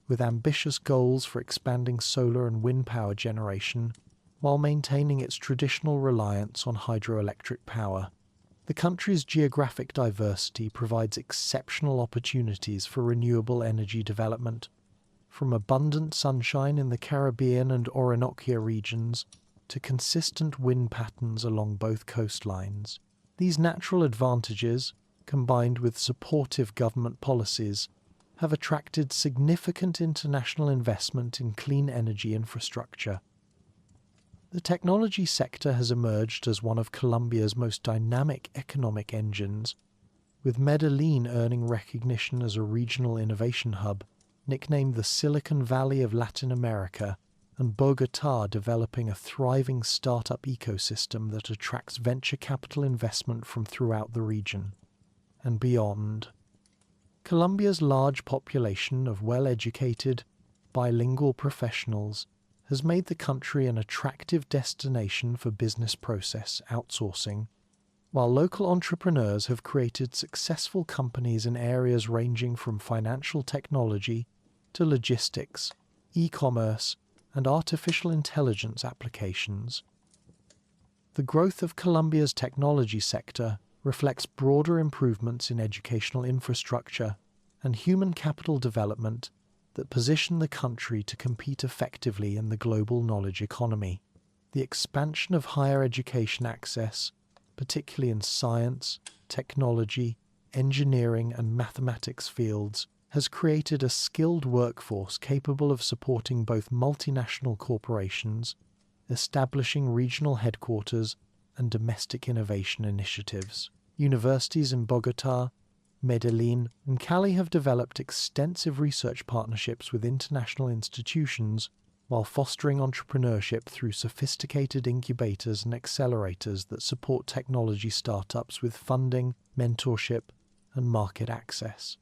with ambitious goals for expanding solar and wind power generation, while maintaining its traditional reliance on hydroelectric power. The country's geographic diversity provides exceptional opportunities for renewable energy development, from abundant sunshine in the Caribbean and Orinoco regions to consistent wind patterns along both coastlines. These natural advantages, combined with supportive government policies, have attracted significant international investment in clean energy infrastructure. The technology sector has emerged as one of Colombia's most dynamic economic engines, with Medellin earning recognition as a regional innovation hub, nicknamed the Silicon Valley of Latin America, and Bogotá developing a thriving startup ecosystem that attracts venture capital investment from throughout the region and beyond. Colombia's large population of well-educated, bilingual professionals has made the country an attractive destination for business process outsourcing, while local entrepreneurs have created successful companies in areas ranging from financial technology to logistics, e-commerce, and artificial intelligence applications. The growth of Colombia's technology sector reflects broader improvements in educational infrastructure and human capital development that position the country to compete effectively in the global knowledge economy. The expansion of higher education access, particularly in science, technology, engineering and mathematics fields, has created a skilled workforce capable of supporting both multinational corporations, establishing regional headquarters, and domestic innovation initiatives. Universities in Bogotá, Medellín, and Cali have developed extensive research partnerships with international institutions while fostering entrepreneurship through sophisticated incubators and accelerators that support technology startups with funding, mentorship, and market access.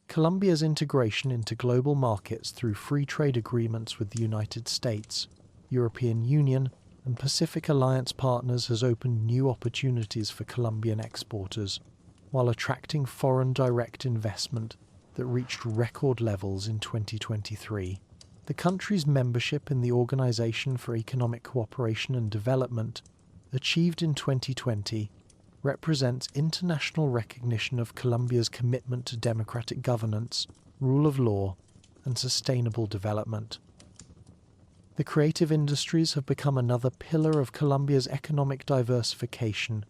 Colombia's integration into global markets through free trade agreements with the United States, European Union, and Pacific Alliance partners has opened new opportunities for Colombian exporters, while attracting foreign direct investment that reached record levels in 2023. The country's membership in the Organization for Economic Cooperation and Development, achieved in 2020, represents international recognition of Colombia's commitment to democratic governance, rule of law, and sustainable development. The creative industries have become another pillar of Colombia's economic diversification,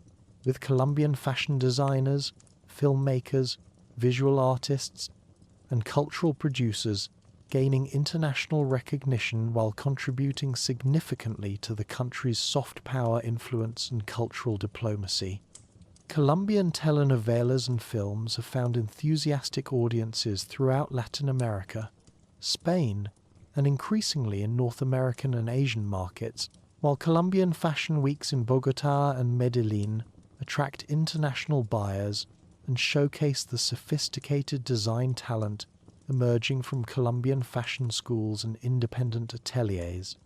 with Colombian fashion designers, filmmakers, visual artists, and cultural producers gaining international recognition while contributing significantly to the country's soft power influence and cultural diplomacy. Colombian telenovelas and films have found enthusiastic audiences throughout Latin America, Spain, and increasingly in North American and Asian markets, while Colombian fashion weeks in Bogotá and Medellín attract international buyers and showcase the sophisticated design talent emerging from Colombian fashion schools and independent ateliers.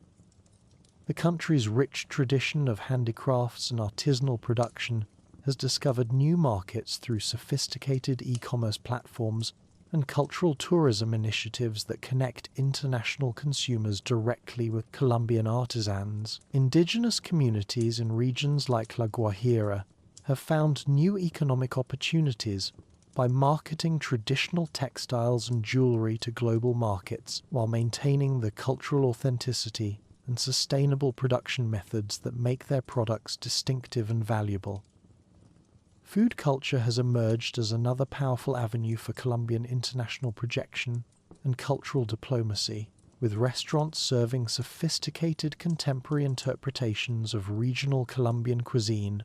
The country's rich tradition of handicrafts and artisanal production has discovered new markets through sophisticated e-commerce platforms and cultural tourism initiatives that connect international consumers directly with Colombian artisans. Indigenous communities in regions like La Guajira have found new economic opportunities by marketing traditional textiles and jewelry to global markets while maintaining the cultural authenticity and sustainable production methods that make their products distinctive and valuable. Food culture has emerged as another powerful avenue for Colombian international projection and cultural diplomacy, with restaurants serving sophisticated contemporary interpretations of regional Colombian cuisine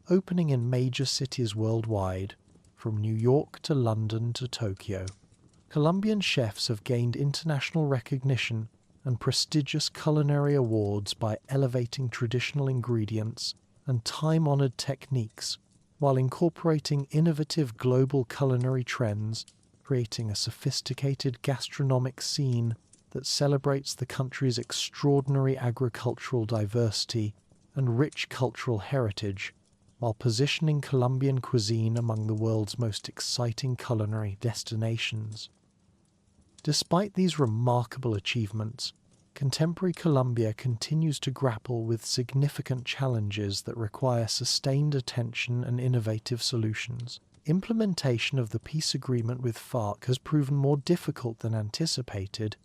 opening in major cities worldwide, from New York to London to Tokyo. Colombian chefs have gained international recognition and prestigious culinary awards by elevating traditional ingredients and time-honored techniques while incorporating innovative global culinary trends, creating a sophisticated gastronomic scene that celebrates the country's extraordinary agricultural diversity and rich cultural heritage, while positioning Colombian cuisine among the world's most exciting culinary destinations. Despite these remarkable achievements, contemporary Colombia continues to grapple with significant challenges that require sustained attention and innovative solutions. Implementation of the peace agreement with FARC has proven more difficult than anticipated,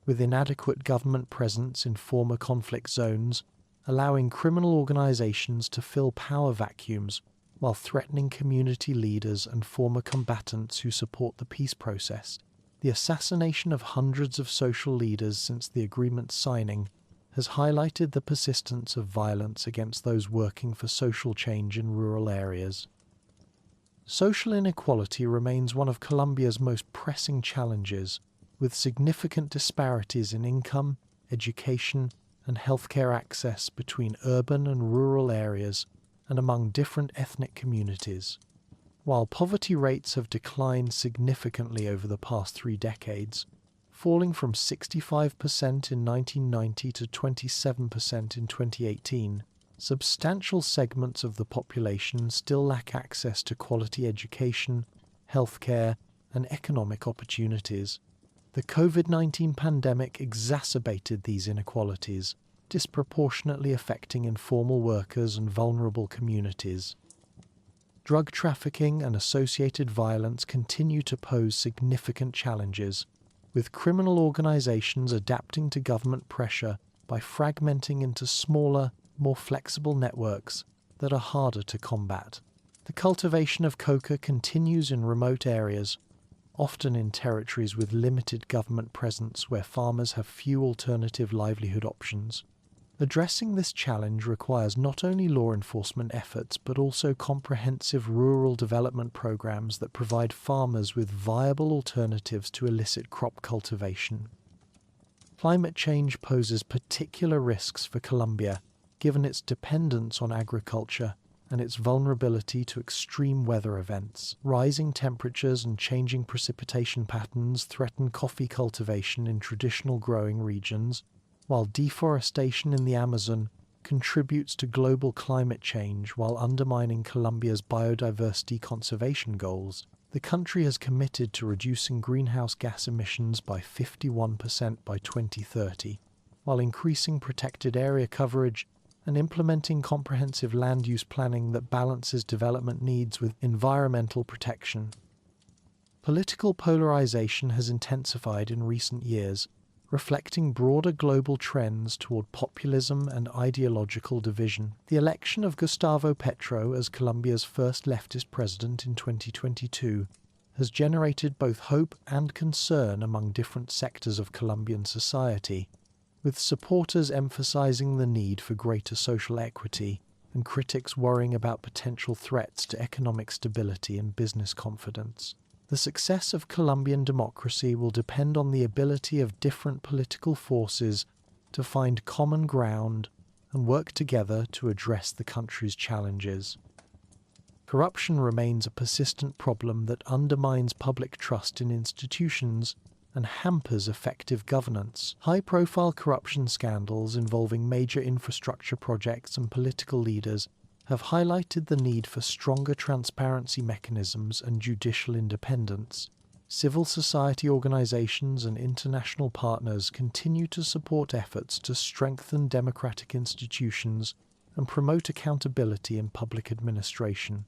with inadequate government presence in former conflict zones, allowing criminal organizations to fill power vacuums while threatening community leaders and former combatants who support the peace process. The assassination of hundreds of social leaders since the agreement's signing has highlighted the persistence of violence against those working for social change in rural areas. Social inequality remains one of Colombia's most pressing challenges, with significant disparities in income, education, and healthcare access between urban and rural areas and among different ethnic communities. While poverty rates have declined significantly over the past 3 decades, falling from 65% in 1990 to 27% in 2018, substantial segments of the population still lack access to quality education, healthcare, and economic opportunities. The COVID-19 pandemic exacerbated these inequalities, disproportionately affecting informal workers and vulnerable communities. Drug trafficking and associated violence continue to pose significant challenges, with criminal organizations adapting to government pressure by fragmenting into smaller, more flexible networks that are harder to combat. The cultivation of coca continues in remote areas, often in territories with limited government presence where farmers have few alternative livelihood options. Addressing this challenge requires not only law enforcement efforts but also comprehensive rural development programs that provide farmers with viable alternatives to illicit crop cultivation. Climate change poses particular risks for Colombia, given its dependence on agriculture and its vulnerability to extreme weather events. Rising temperatures and changing precipitation patterns threaten coffee cultivation in traditional growing regions, while deforestation in the Amazon contributes to global climate change while undermining Colombia's biodiversity conservation goals. The country has committed to reducing greenhouse gas emissions by 51% by 2030, while increasing protected area coverage and implementing comprehensive land use planning that balances development needs with environmental protection. Political polarization has intensified in recent years, reflecting broader global trends toward populism and ideological division. The election of Gustavo Petro as Colombia's first leftist president in 2022 has generated both hope and concern among different sectors of Colombian society, with supporters emphasizing the need for greater social equity and critics worrying about potential threats to economic stability and business confidence. The success of Colombian democracy will depend on the ability of different political forces to find common ground and work together to address the country's challenges. Corruption remains a persistent problem that undermines public trust in institutions and hampers effective governance. High-profile corruption scandals involving major infrastructure projects and political leaders have highlighted the need for stronger transparency mechanisms and judicial independence. Civil society organizations and international partners continue to support efforts to strengthen democratic institutions and promote accountability in public administration.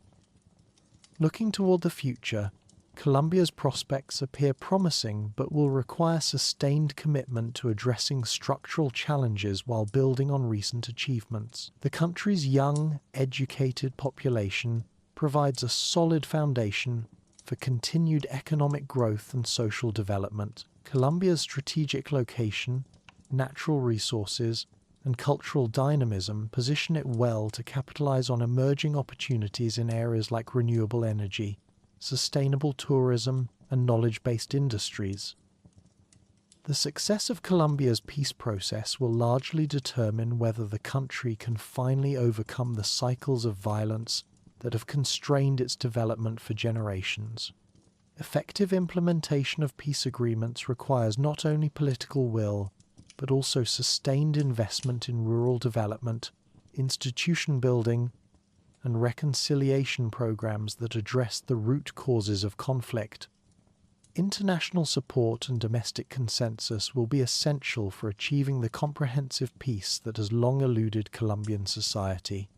Looking toward the future, Colombia's prospects appear promising but will require sustained commitment to addressing structural challenges while building on recent achievements. The country's young, educated population provides a solid foundation for continued economic growth and social development. Colombia's strategic location, natural resources, and cultural dynamism position it well to capitalize on emerging opportunities in areas like renewable energy, sustainable tourism, and knowledge-based industries. The success of Colombia's peace process will largely determine whether the country can finally overcome the cycles of violence that have constrained its development for generations. Effective implementation of peace agreements requires not only political will, but also sustained investment in rural development, institution building, and reconciliation programs that address the root causes of conflict. International support and domestic consensus will be essential for achieving the comprehensive peace that has long eluded Colombian society.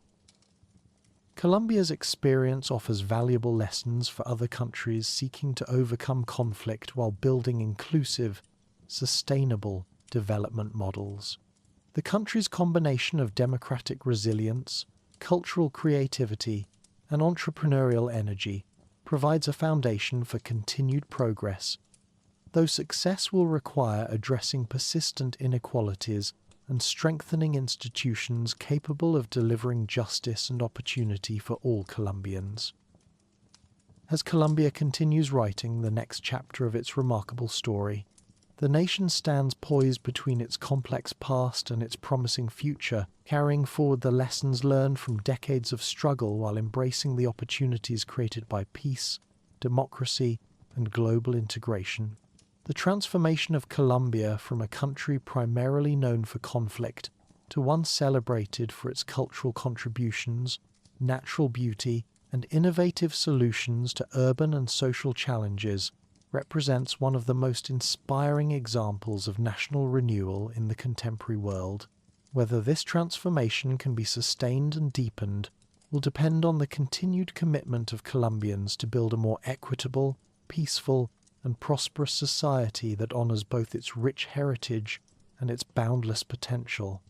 Colombia's experience offers valuable lessons for other countries seeking to overcome conflict while building inclusive, sustainable development models. The country's combination of democratic resilience, cultural creativity, and entrepreneurial energy provides a foundation for continued progress, though success will require addressing persistent inequalities and strengthening institutions capable of delivering justice and opportunity for all Colombians. As Colombia continues writing the next chapter of its remarkable story, the nation stands poised between its complex past and its promising future, carrying forward the lessons learned from decades of struggle while embracing the opportunities created by peace, democracy, and global integration. The transformation of Colombia from a country primarily known for conflict to one celebrated for its cultural contributions, natural beauty, and innovative solutions to urban and social challenges represents one of the most inspiring examples of national renewal in the contemporary world. Whether this transformation can be sustained and deepened will depend on the continued commitment of Colombians to build a more equitable, peaceful, and prosperous society that honours both its rich heritage and its boundless potential.